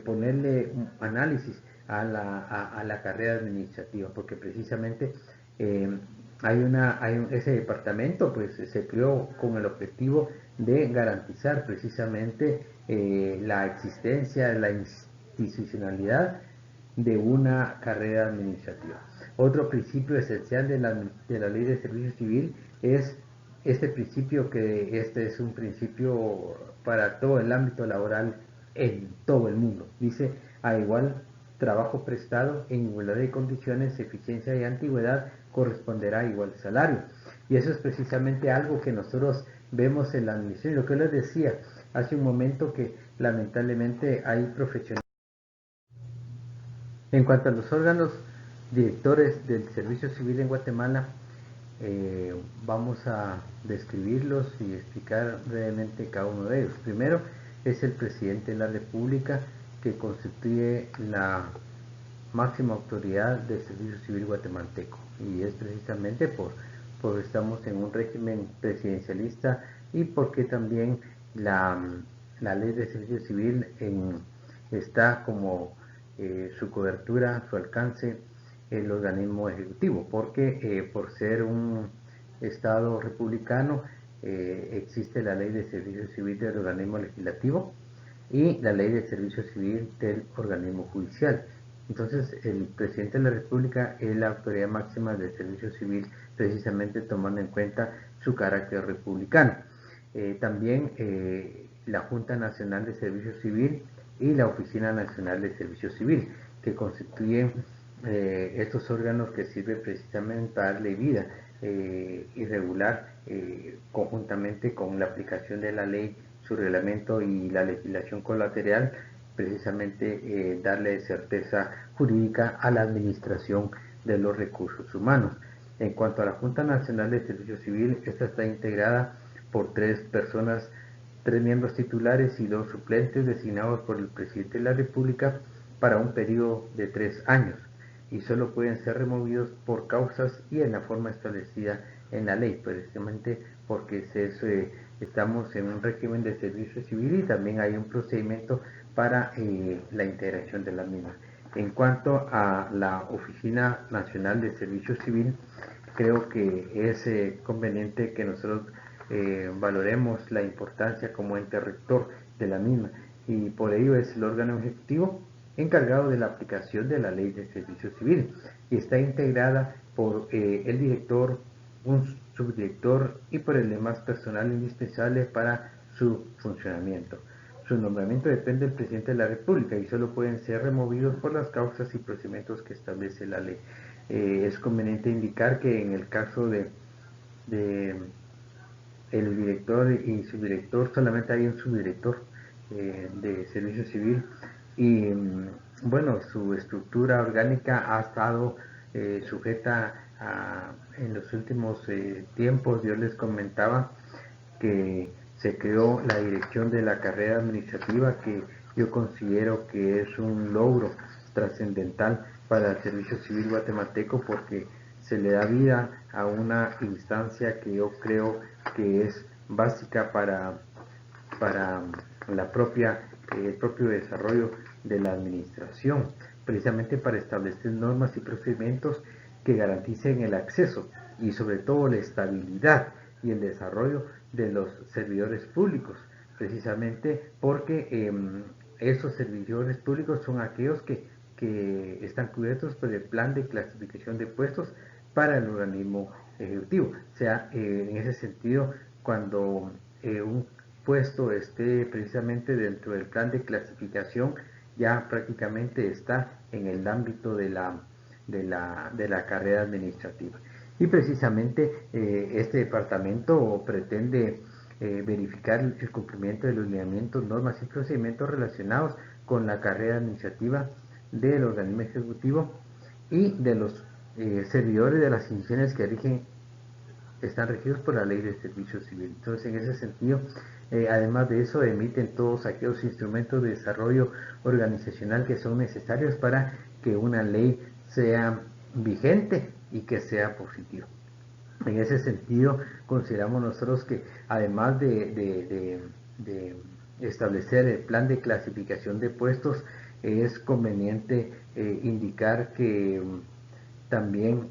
ponerle un análisis a la carrera administrativa, porque precisamente ese departamento pues se creó con el objetivo de garantizar precisamente la existencia, la institucionalidad de una carrera administrativa. Otro principio esencial de la ley de servicio civil es este principio, que este es un principio para todo el ámbito laboral en todo el mundo. Dice, a igual trabajo prestado en igualdad de condiciones, eficiencia y antigüedad, corresponderá a igual salario. Y eso es precisamente algo que nosotros vemos en la administración. Lo que les decía hace un momento, que lamentablemente hay profesionales. En cuanto a los órganos directores del servicio civil en Guatemala, vamos a describirlos y explicar brevemente cada uno de ellos. Primero es el presidente de la República, que constituye la máxima autoridad del servicio civil guatemalteco, y es precisamente por estamos en un régimen presidencialista y porque también la ley de servicio civil está como su cobertura, su alcance, el organismo ejecutivo, porque por ser un Estado republicano existe la ley de servicio civil del organismo legislativo y la ley de servicio civil del organismo judicial. Entonces, el presidente de la República es la autoridad máxima del servicio civil, precisamente tomando en cuenta su carácter republicano. También la Junta Nacional de Servicio Civil y la Oficina Nacional de Servicio Civil, que constituyen estos órganos que sirven precisamente para darle vida y regular conjuntamente con la aplicación de la ley, su reglamento y la legislación colateral, precisamente darle certeza jurídica a la administración de los recursos humanos. En cuanto a la Junta Nacional de Servicio Civil, esta está integrada por 3 personas, 3 miembros titulares y 2 suplentes designados por el presidente de la República para un periodo de 3 años, y solo pueden ser removidos por causas y en la forma establecida en la ley, precisamente porque estamos en un régimen de servicio civil y también hay un procedimiento para la integración de la misma. En cuanto a la Oficina Nacional de Servicio Civil, creo que es conveniente que nosotros valoremos la importancia como ente rector de la misma, y por ello es el órgano ejecutivo encargado de la aplicación de la ley de servicio civil, y está integrada por el director, un subdirector y por el demás personal indispensable para su funcionamiento. Su nombramiento depende del presidente de la República y solo pueden ser removidos por las causas y procedimientos que establece la ley. Es conveniente indicar que en el caso de el director y subdirector, solamente hay un subdirector de servicio civil, y bueno, su estructura orgánica ha estado sujeta en los últimos tiempos. Yo les comentaba que se creó la dirección de la carrera administrativa, que yo considero que es un logro trascendental para el servicio civil guatemalteco, porque se le da vida a una instancia que yo creo que es básica para la el propio desarrollo de la administración, precisamente para establecer normas y procedimientos que garanticen el acceso y sobre todo la estabilidad y el desarrollo de los servidores públicos, precisamente porque esos servidores públicos son aquellos que están cubiertos por el plan de clasificación de puestos para el organismo ejecutivo. O sea, en ese sentido, cuando un puesto esté precisamente dentro del plan de clasificación, ya prácticamente está en el ámbito de la carrera administrativa. Y precisamente este departamento pretende verificar el cumplimiento de los lineamientos, normas y procedimientos relacionados con la carrera administrativa del organismo ejecutivo y de los servidores de las instituciones que están regidos por la ley de servicio civil. Entonces, en ese sentido, además de eso, emiten todos aquellos instrumentos de desarrollo organizacional que son necesarios para que una ley sea vigente y que sea positiva. En ese sentido, consideramos nosotros que además de establecer el plan de clasificación de puestos, es conveniente indicar que también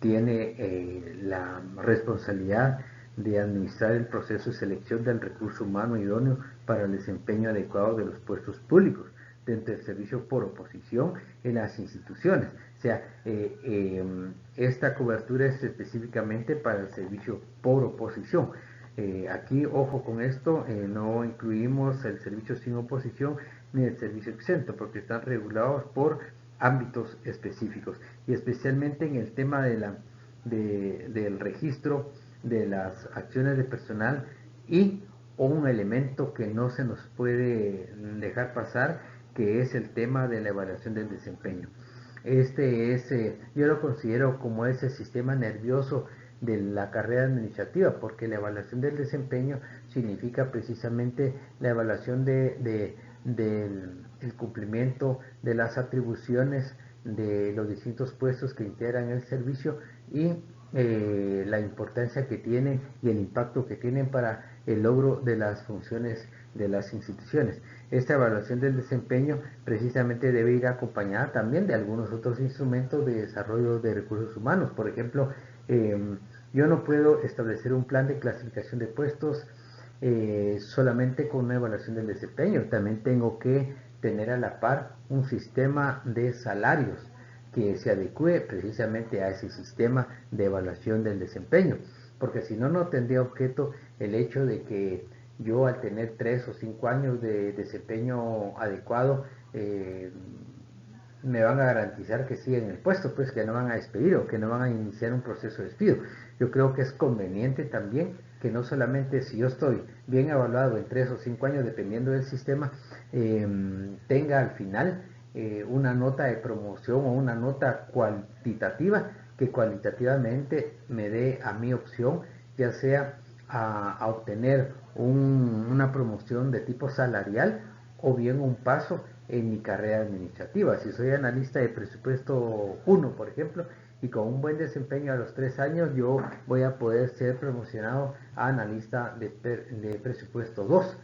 tiene la responsabilidad de administrar el proceso de selección del recurso humano idóneo para el desempeño adecuado de los puestos públicos dentro del servicio por oposición en las instituciones. O sea, esta cobertura es específicamente para el servicio por oposición. Aquí, ojo con esto, no incluimos el servicio sin oposición ni el servicio exento, porque están regulados por ámbitos específicos, y especialmente en el tema del registro de las acciones de personal, y un elemento que no se nos puede dejar pasar, que es el tema de la evaluación del desempeño. Este es, yo lo considero como ese sistema nervioso de la carrera administrativa, porque la evaluación del desempeño significa precisamente la evaluación del el cumplimiento de las atribuciones de los distintos puestos que integran el servicio y la importancia que tienen y el impacto que tienen para el logro de las funciones de las instituciones. Esta evaluación del desempeño precisamente debe ir acompañada también de algunos otros instrumentos de desarrollo de recursos humanos. Por ejemplo, yo no puedo establecer un plan de clasificación de puestos solamente con una evaluación del desempeño. También tengo que tener a la par un sistema de salarios que se adecue precisamente a ese sistema de evaluación del desempeño, porque si no, no tendría objeto el hecho de que yo, al tener 3 o 5 años de desempeño adecuado, me van a garantizar que siguen en el puesto, pues que no van a despedir o que no van a iniciar un proceso de despido. Yo creo que es conveniente también que no solamente si yo estoy bien evaluado en 3 o 5 años, dependiendo del sistema, tenga al final una nota de promoción o una nota cuantitativa que cualitativamente me dé a mi opción, ya sea a obtener una promoción de tipo salarial o bien un paso en mi carrera administrativa. Si soy analista de presupuesto 1, por ejemplo, y con un buen desempeño a los 3 años, yo voy a poder ser promocionado a analista de presupuesto 2.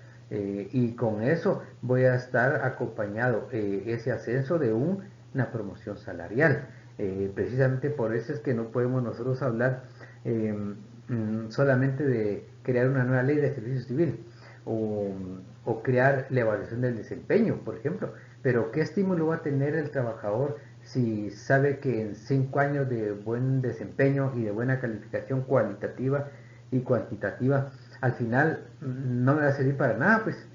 Y con eso voy a estar acompañado ese ascenso de una promoción salarial. Precisamente por eso es que no podemos nosotros hablar solamente de crear una nueva ley de servicio civil o crear la evaluación del desempeño, por ejemplo. Pero ¿qué estímulo va a tener el trabajador si sabe que en 5 años de buen desempeño y de buena calificación cualitativa y cuantitativa, al final no me va a servir para nada? Pues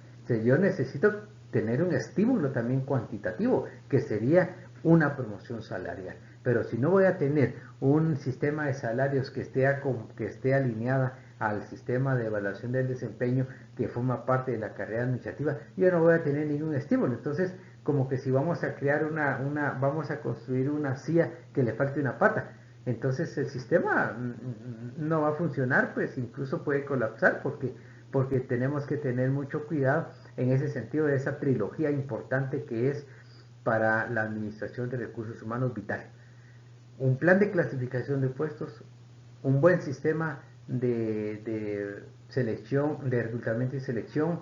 yo necesito tener un estímulo también cuantitativo, que sería una promoción salarial. Pero si no voy a tener un sistema de salarios que esté alineada al sistema de evaluación del desempeño que forma parte de la carrera administrativa, yo no voy a tener ningún estímulo. Entonces, como que si vamos a crear vamos a construir una silla que le falte una pata, entonces el sistema no va a funcionar, pues incluso puede colapsar, porque tenemos que tener mucho cuidado en ese sentido de esa trilogía importante que es para la administración de recursos humanos vital: un plan de clasificación de puestos, un buen sistema de selección, de reclutamiento y selección,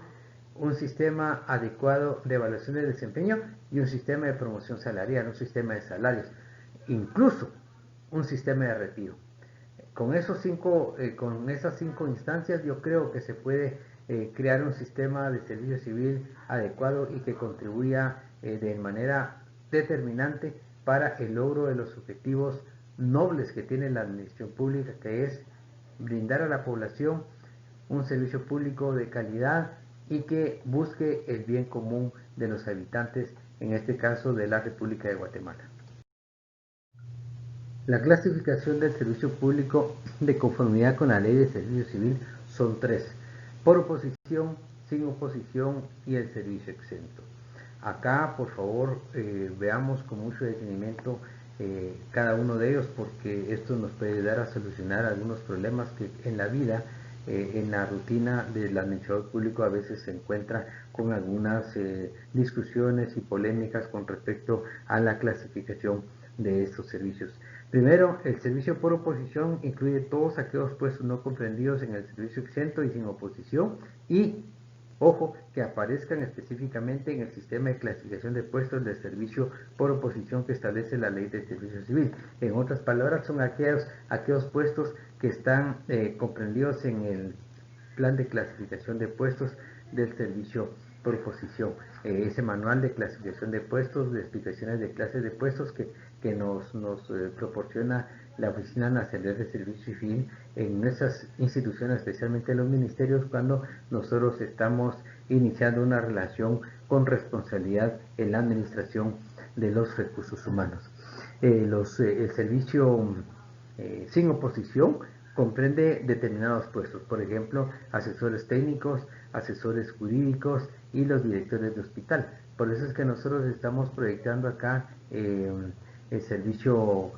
un sistema adecuado de evaluación de desempeño y un sistema de promoción salarial, un sistema de salarios, incluso un sistema de retiro. Con con esas 5 instancias, yo creo que se puede crear un sistema de servicio civil adecuado y que contribuya de manera determinante para el logro de los objetivos nobles que tiene la administración pública, que es brindar a la población un servicio público de calidad y que busque el bien común de los habitantes, en este caso de la República de Guatemala. La clasificación del servicio público de conformidad con la Ley de Servicio Civil son 3: por oposición, sin oposición y el servicio exento. Acá, por favor, veamos con mucho detenimiento cada uno de ellos, porque esto nos puede ayudar a solucionar algunos problemas que en la vida, en la rutina del administrador público, a veces se encuentra con algunas discusiones y polémicas con respecto a la clasificación de estos servicios. Primero, el servicio por oposición incluye todos aquellos puestos no comprendidos en el servicio exento y sin oposición, y ojo, que aparezcan específicamente en el sistema de clasificación de puestos del servicio por oposición que establece la Ley de Servicio Civil. En otras palabras, son aquellos puestos que están comprendidos en el plan de clasificación de puestos del servicio por oposición. Ese manual de clasificación de puestos, de explicaciones de clases de puestos que nos proporciona la Oficina Nacional de Servicio Civil en nuestras instituciones, especialmente en los ministerios, cuando nosotros estamos iniciando una relación con responsabilidad en la administración de los recursos humanos. El servicio sin oposición comprende determinados puestos, por ejemplo, asesores técnicos, asesores jurídicos y los directores de hospital. Por eso es que nosotros estamos proyectando acá el servicio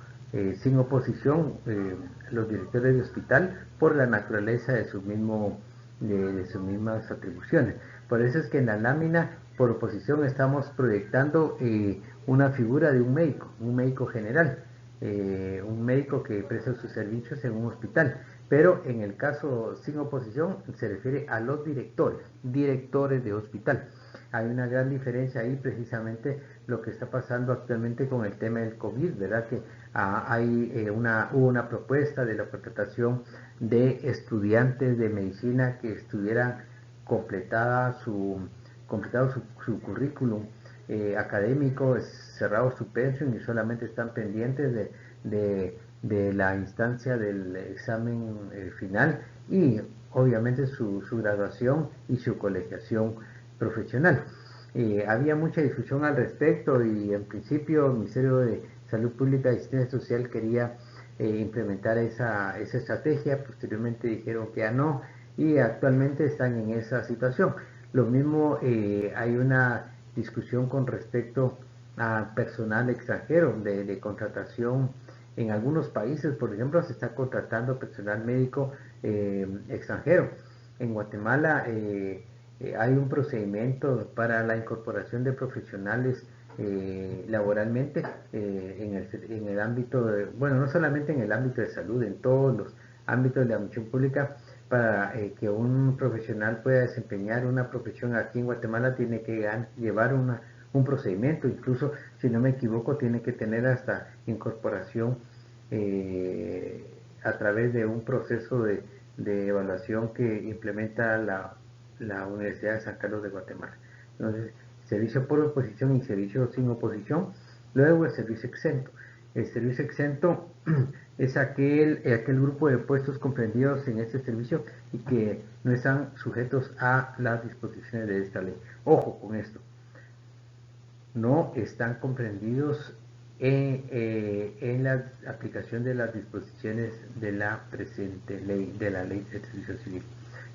sin oposición, los directores de hospital, por la naturaleza de de sus mismas atribuciones. Por eso es que en la lámina, por oposición, estamos proyectando una figura de un médico general, un médico que presta sus servicios en un hospital. Pero en el caso sin oposición se refiere a los directores de hospital. Hay una gran diferencia ahí, precisamente lo que está pasando actualmente con el tema del COVID, ¿verdad? Que hubo una propuesta de la contratación de estudiantes de medicina que estuvieran completado su currículum académico, cerrado su pensión y solamente están pendientes de la instancia del examen final y obviamente su graduación y su colegiación profesional. Había mucha discusión al respecto y en principio el Ministerio de Salud Pública y Asistencia Social quería implementar esa estrategia, posteriormente dijeron que ya no y actualmente están en esa situación. Lo mismo hay una discusión con respecto a personal extranjero de contratación. En algunos países, por ejemplo, se está contratando personal médico extranjero. En Guatemala hay un procedimiento para la incorporación de profesionales laboralmente en el ámbito de, bueno, no solamente en el ámbito de salud, en todos los ámbitos de la administración pública, para que un profesional pueda desempeñar una profesión aquí en Guatemala tiene que llevar un procedimiento, incluso si no me equivoco tiene que tener hasta incorporación a través de un proceso de evaluación que implementa la Universidad de San Carlos de Guatemala. Entonces, servicio por oposición y servicio sin oposición. Luego el servicio exento. El servicio exento es aquel grupo de puestos comprendidos en este servicio y que no están sujetos a las disposiciones de esta ley. Ojo con esto, no están comprendidos en la aplicación de las disposiciones de la presente ley, de la ley de servicio civil.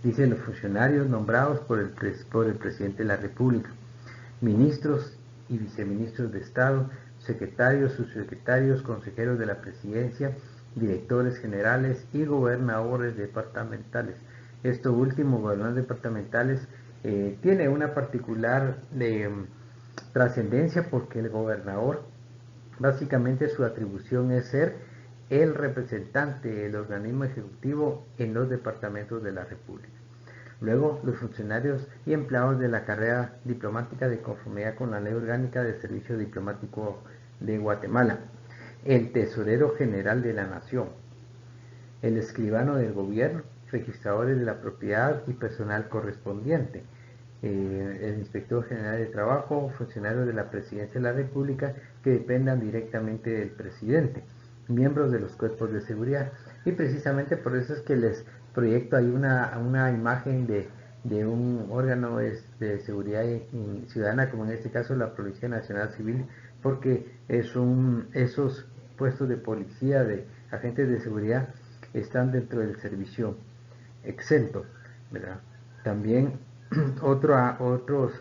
Dice los funcionarios nombrados por el presidente de la República, ministros y viceministros de Estado, secretarios, subsecretarios, consejeros de la presidencia, directores generales y gobernadores departamentales. Esto último, gobernadores departamentales, tiene una particular trascendencia porque el gobernador, básicamente su atribución es ser el representante del organismo ejecutivo en los departamentos de la República. Luego, los funcionarios y empleados de la carrera diplomática de conformidad con la Ley Orgánica de Servicio Diplomático de Guatemala, el Tesorero General de la Nación, el escribano del gobierno, registradores de la propiedad y personal correspondiente, el inspector general de trabajo, funcionarios de la presidencia de la República que dependan directamente del presidente, miembros de los cuerpos de seguridad. Y precisamente por eso es que les proyecto ahí una imagen de un órgano de seguridad ciudadana, como en este caso la Policía Nacional Civil, porque esos puestos de policía, de agentes de seguridad, están dentro del servicio exento, ¿verdad? También otros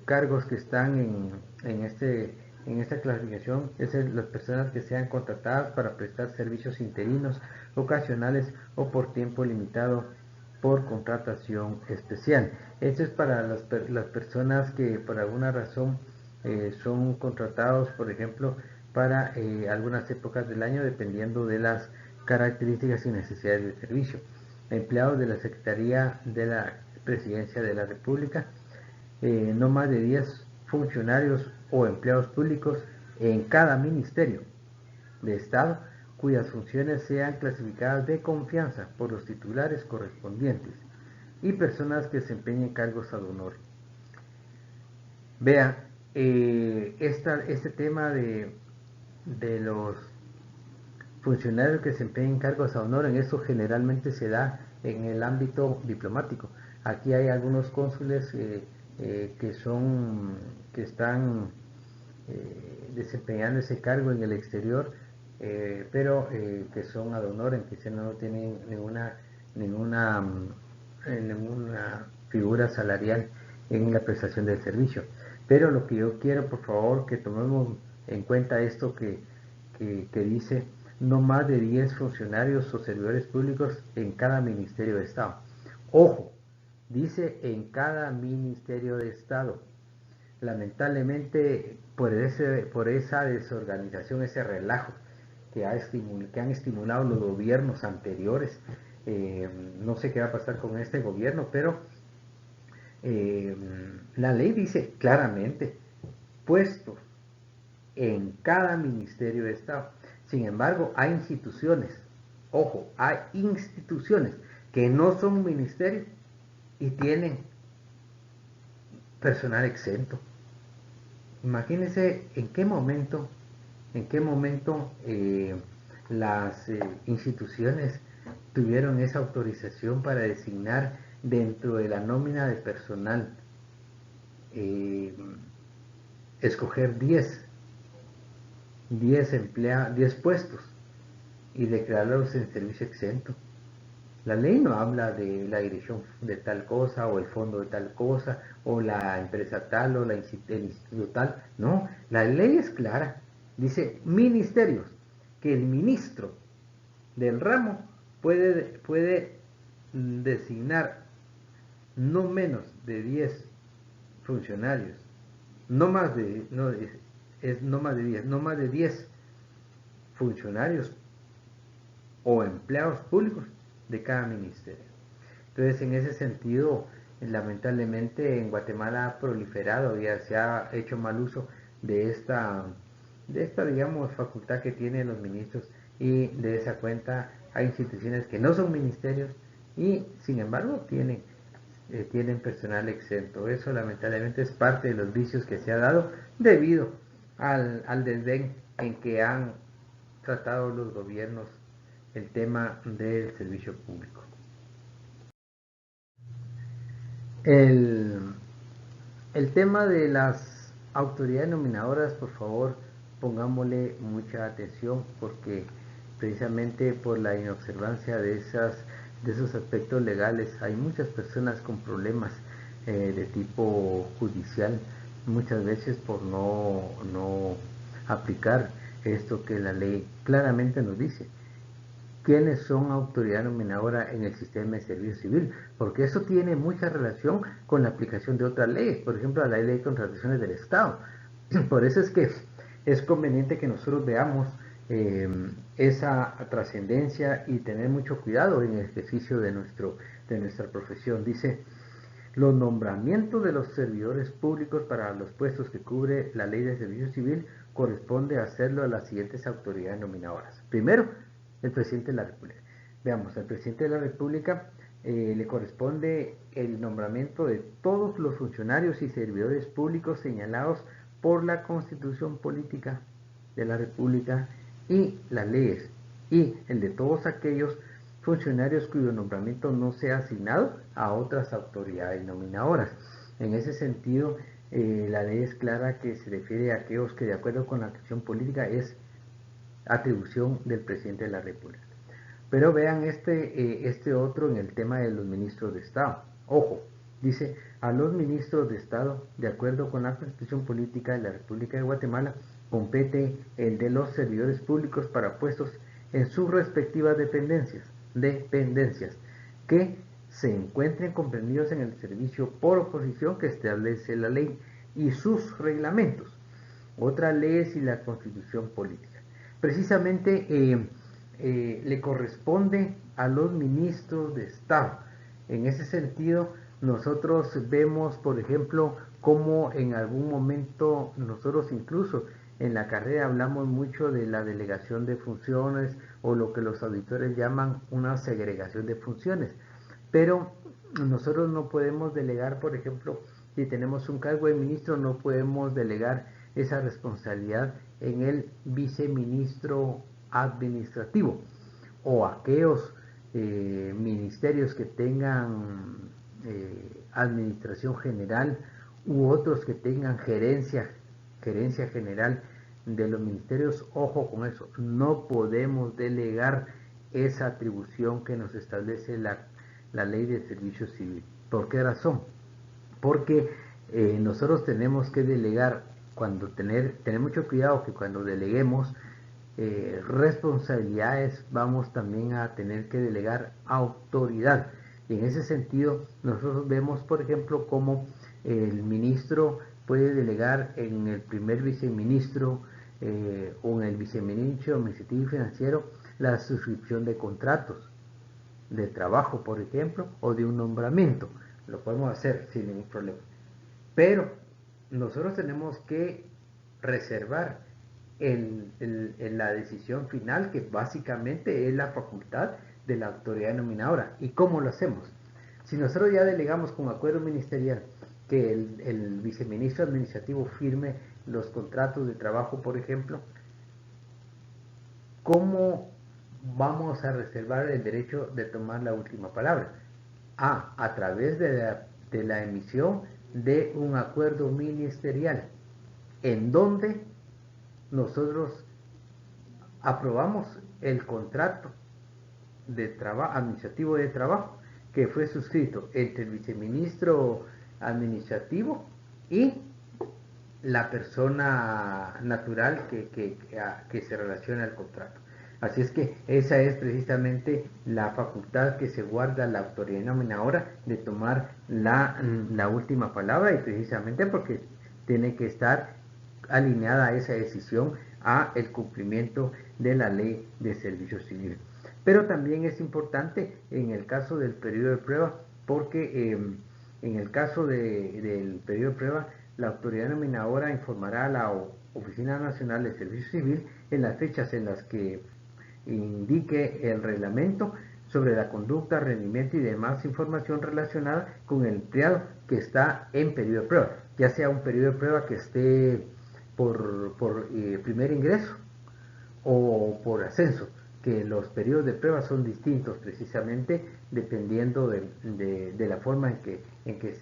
cargos que están en esta clasificación es las personas que sean contratadas para prestar servicios interinos, ocasionales o por tiempo limitado por contratación especial. Esto es para las personas que por alguna razón son contratados, por ejemplo, para algunas épocas del año, dependiendo de las características y necesidades del servicio. Empleados de la Secretaría de la Presidencia de la República, no más de 10 funcionarios o empleados públicos en cada ministerio de Estado cuyas funciones sean clasificadas de confianza por los titulares correspondientes y personas que desempeñen cargos ad honorem. Vea, este tema de los funcionarios que desempeñen cargos ad honorem, eso generalmente se da en el ámbito diplomático. Aquí hay algunos cónsules que están desempeñando ese cargo en el exterior, pero que son ad honorem, que no tienen ninguna figura salarial en la prestación del servicio. Pero lo que yo quiero, por favor, que tomemos en cuenta esto que dice no más de 10 funcionarios o servidores públicos en cada ministerio de Estado. Ojo, dice en cada ministerio de Estado. Lamentablemente, por esa desorganización, ese relajo que han estimulado los gobiernos anteriores, no sé qué va a pasar con este gobierno, pero eh, la ley dice claramente, puestos en cada ministerio de Estado. Sin embargo, hay instituciones, ojo, hay instituciones que no son ministerios y tienen personal exento. Imagínense en qué momento las instituciones tuvieron esa autorización para designar dentro de la nómina de personal, eh, escoger 10 puestos y declararlos en servicio exento. La ley no habla de la dirección de tal cosa o el fondo de tal cosa o la empresa tal o el instituto tal. No, la ley es clara. Dice ministerios, que el ministro del ramo puede designar no menos de 10 funcionarios, no más de, no, es no más de 10, no más de 10 funcionarios o empleados públicos de cada ministerio. Entonces, en ese sentido, lamentablemente en Guatemala ha proliferado y se ha hecho mal uso de esta, digamos, facultad que tienen los ministros, y de esa cuenta hay instituciones que no son ministerios y sin embargo tienen personal exento. Eso lamentablemente es parte de los vicios que se ha dado debido al desdén en que han tratado los gobiernos el tema del servicio público. El, el tema de las autoridades nominadoras, por favor, pongámosle mucha atención, porque precisamente por la inobservancia de esos aspectos legales hay muchas personas con problemas de tipo judicial, muchas veces por no aplicar esto que la ley claramente nos dice. ¿Quiénes son autoridad nominadora en el sistema de servicio civil? Porque eso tiene mucha relación con la aplicación de otras leyes, por ejemplo, la ley de contrataciones del Estado. Por eso es que es conveniente que nosotros veamos esa trascendencia y tener mucho cuidado en el ejercicio de nuestra profesión. Dice, los nombramientos de los servidores públicos para los puestos que cubre la ley de servicio civil corresponde hacerlo a las siguientes autoridades nominadoras. Primero, el presidente de la República. Veamos, al presidente de la República le corresponde el nombramiento de todos los funcionarios y servidores públicos señalados por la Constitución Política de la República y las leyes, y el de todos aquellos funcionarios cuyo nombramiento no sea asignado a otras autoridades nominadoras. En ese sentido, la ley es clara que se refiere a aquellos que, de acuerdo con la Constitución Política, es atribución del presidente de la República. Pero vean este otro en el tema de los ministros de Estado. Ojo, dice, a los ministros de Estado, de acuerdo con la Constitución Política de la República de Guatemala, compete el de los servidores públicos para puestos en sus respectivas dependencias, que se encuentren comprendidos en el servicio por oposición que establece la ley y sus reglamentos, otras leyes y la Constitución Política. Precisamente le corresponde a los ministros de Estado. En ese sentido, nosotros vemos, por ejemplo, cómo en algún momento nosotros incluso en la carrera hablamos mucho de la delegación de funciones o lo que los auditores llaman una segregación de funciones. Pero nosotros no podemos delegar, por ejemplo, si tenemos un cargo de ministro, no podemos delegar esa responsabilidad en el viceministro administrativo o aquellos ministerios que tengan administración general u otros que tengan gerencia general de los ministerios. Ojo con eso, no podemos delegar esa atribución que nos establece la ley de servicio civil. ¿Por qué razón? Porque nosotros tenemos que delegar, tener mucho cuidado que cuando deleguemos responsabilidades, vamos también a tener que delegar autoridad. Y en ese sentido, nosotros vemos, por ejemplo, cómo el ministro puede delegar en el primer viceministro o en el viceministro administrativo y financiero la suscripción de contratos de trabajo, por ejemplo, o de un nombramiento. Lo podemos hacer sin ningún problema. Pero nosotros tenemos que reservar la decisión final, que básicamente es la facultad de la autoridad denominadora. ¿Y cómo lo hacemos? Si nosotros ya delegamos con acuerdo ministerial que el viceministro administrativo firme los contratos de trabajo, por ejemplo, ¿cómo vamos a reservar el derecho de tomar la última palabra? A través de la emisión de un acuerdo ministerial, en donde nosotros aprobamos el contrato de trabajo administrativo de trabajo que fue suscrito entre el viceministro administrativo y la persona natural que se relaciona al contrato. Así es que esa es precisamente la facultad que se guarda la autoridad denominadora de tomar la última palabra, y precisamente porque tiene que estar alineada esa decisión a el cumplimiento de la ley de servicio civil. Pero también es importante en el caso del periodo de prueba, porque en el caso del periodo de prueba, la autoridad denominadora informará a la Oficina Nacional de Servicio Civil en las fechas en las que indique el reglamento sobre la conducta, rendimiento y demás información relacionada con el empleado que está en periodo de prueba, ya sea un periodo de prueba que esté por primer ingreso o por ascenso, que los periodos de prueba son distintos precisamente dependiendo de la forma en que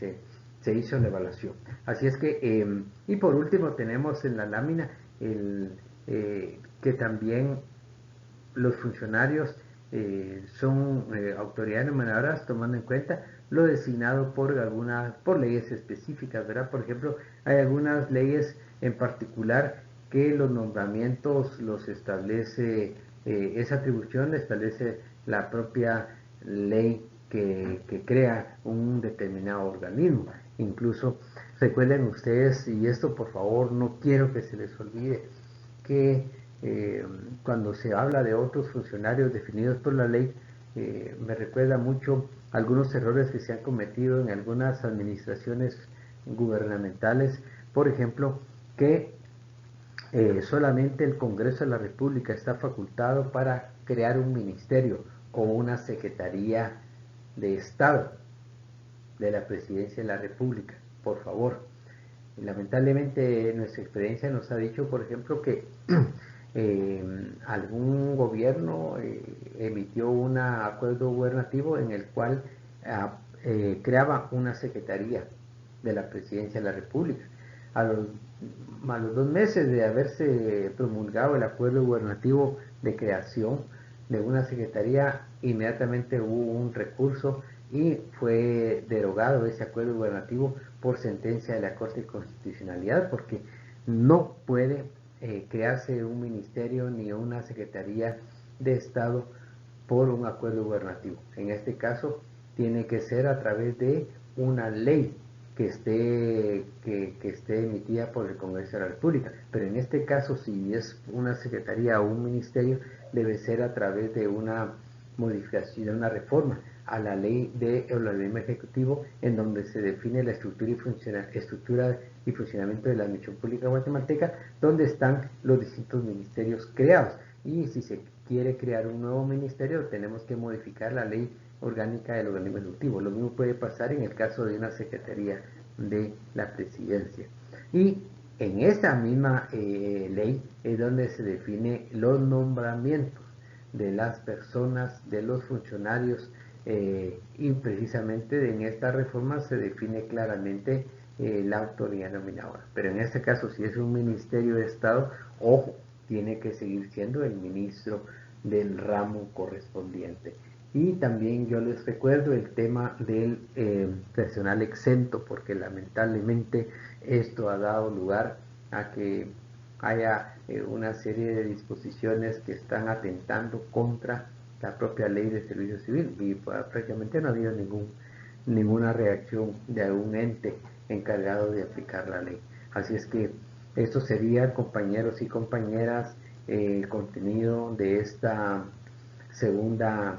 se hizo la evaluación. Así es que, y por último tenemos en la lámina que también los funcionarios son autoridades nominadoras tomando en cuenta lo designado por leyes específicas, ¿verdad? Por ejemplo, hay algunas leyes en particular que los nombramientos los establece, esa atribución la establece la propia ley que crea un determinado organismo. Incluso recuerden ustedes, y esto por favor no quiero que se les olvide, que cuando se habla de otros funcionarios definidos por la ley, me recuerda mucho algunos errores que se han cometido en algunas administraciones gubernamentales, por ejemplo, que solamente el Congreso de la República está facultado para crear un ministerio o una secretaría de Estado de la Presidencia de la República, por favor. Lamentablemente nuestra experiencia nos ha dicho, por ejemplo, que algún gobierno emitió un acuerdo gubernativo en el cual creaba una secretaría de la Presidencia de la República. A los 2 meses de haberse promulgado el acuerdo gubernativo de creación de una secretaría, inmediatamente hubo un recurso y fue derogado ese acuerdo gubernativo por sentencia de la Corte de Constitucionalidad, porque no puede crearse un ministerio ni una secretaría de Estado por un acuerdo gubernativo. En este caso tiene que ser a través de una ley que esté emitida por el Congreso de la República. Pero en este caso, si es una secretaría o un ministerio, debe ser a través de una modificación, de una reforma a la ley del organismo ejecutivo, en donde se define la estructura y funcionamiento de la administración pública guatemalteca, donde están los distintos ministerios creados. Y si se quiere crear un nuevo ministerio, tenemos que modificar la ley orgánica del organismo ejecutivo. Lo mismo puede pasar en el caso de una secretaría de la presidencia. Y en esta misma ley es donde se define los nombramientos de las personas, de los funcionarios, y precisamente en esta reforma se define claramente la autoridad nominadora. Pero en este caso, si es un ministerio de Estado, ojo, tiene que seguir siendo el ministro del ramo correspondiente. Y también yo les recuerdo el tema del personal exento, porque lamentablemente esto ha dado lugar a que haya una serie de disposiciones que están atentando contra la propia ley de servicio civil y prácticamente no ha habido ninguna reacción de algún ente encargado de aplicar la ley. Así es que esto sería, compañeros y compañeras, el contenido de esta segunda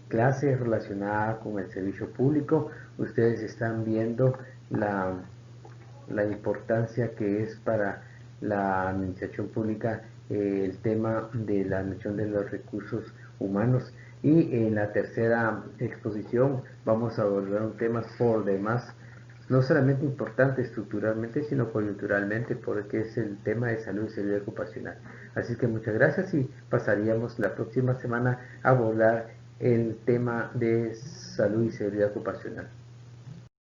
clase relacionada con el servicio público. Ustedes están viendo la importancia que es para la administración pública el tema de la administración de los recursos humanos. Y en la tercera exposición vamos a abordar un tema por demás no solamente importante estructuralmente, sino coyunturalmente, porque es el tema de salud y seguridad ocupacional. Así que muchas gracias y pasaríamos la próxima semana a abordar el tema de salud y seguridad ocupacional.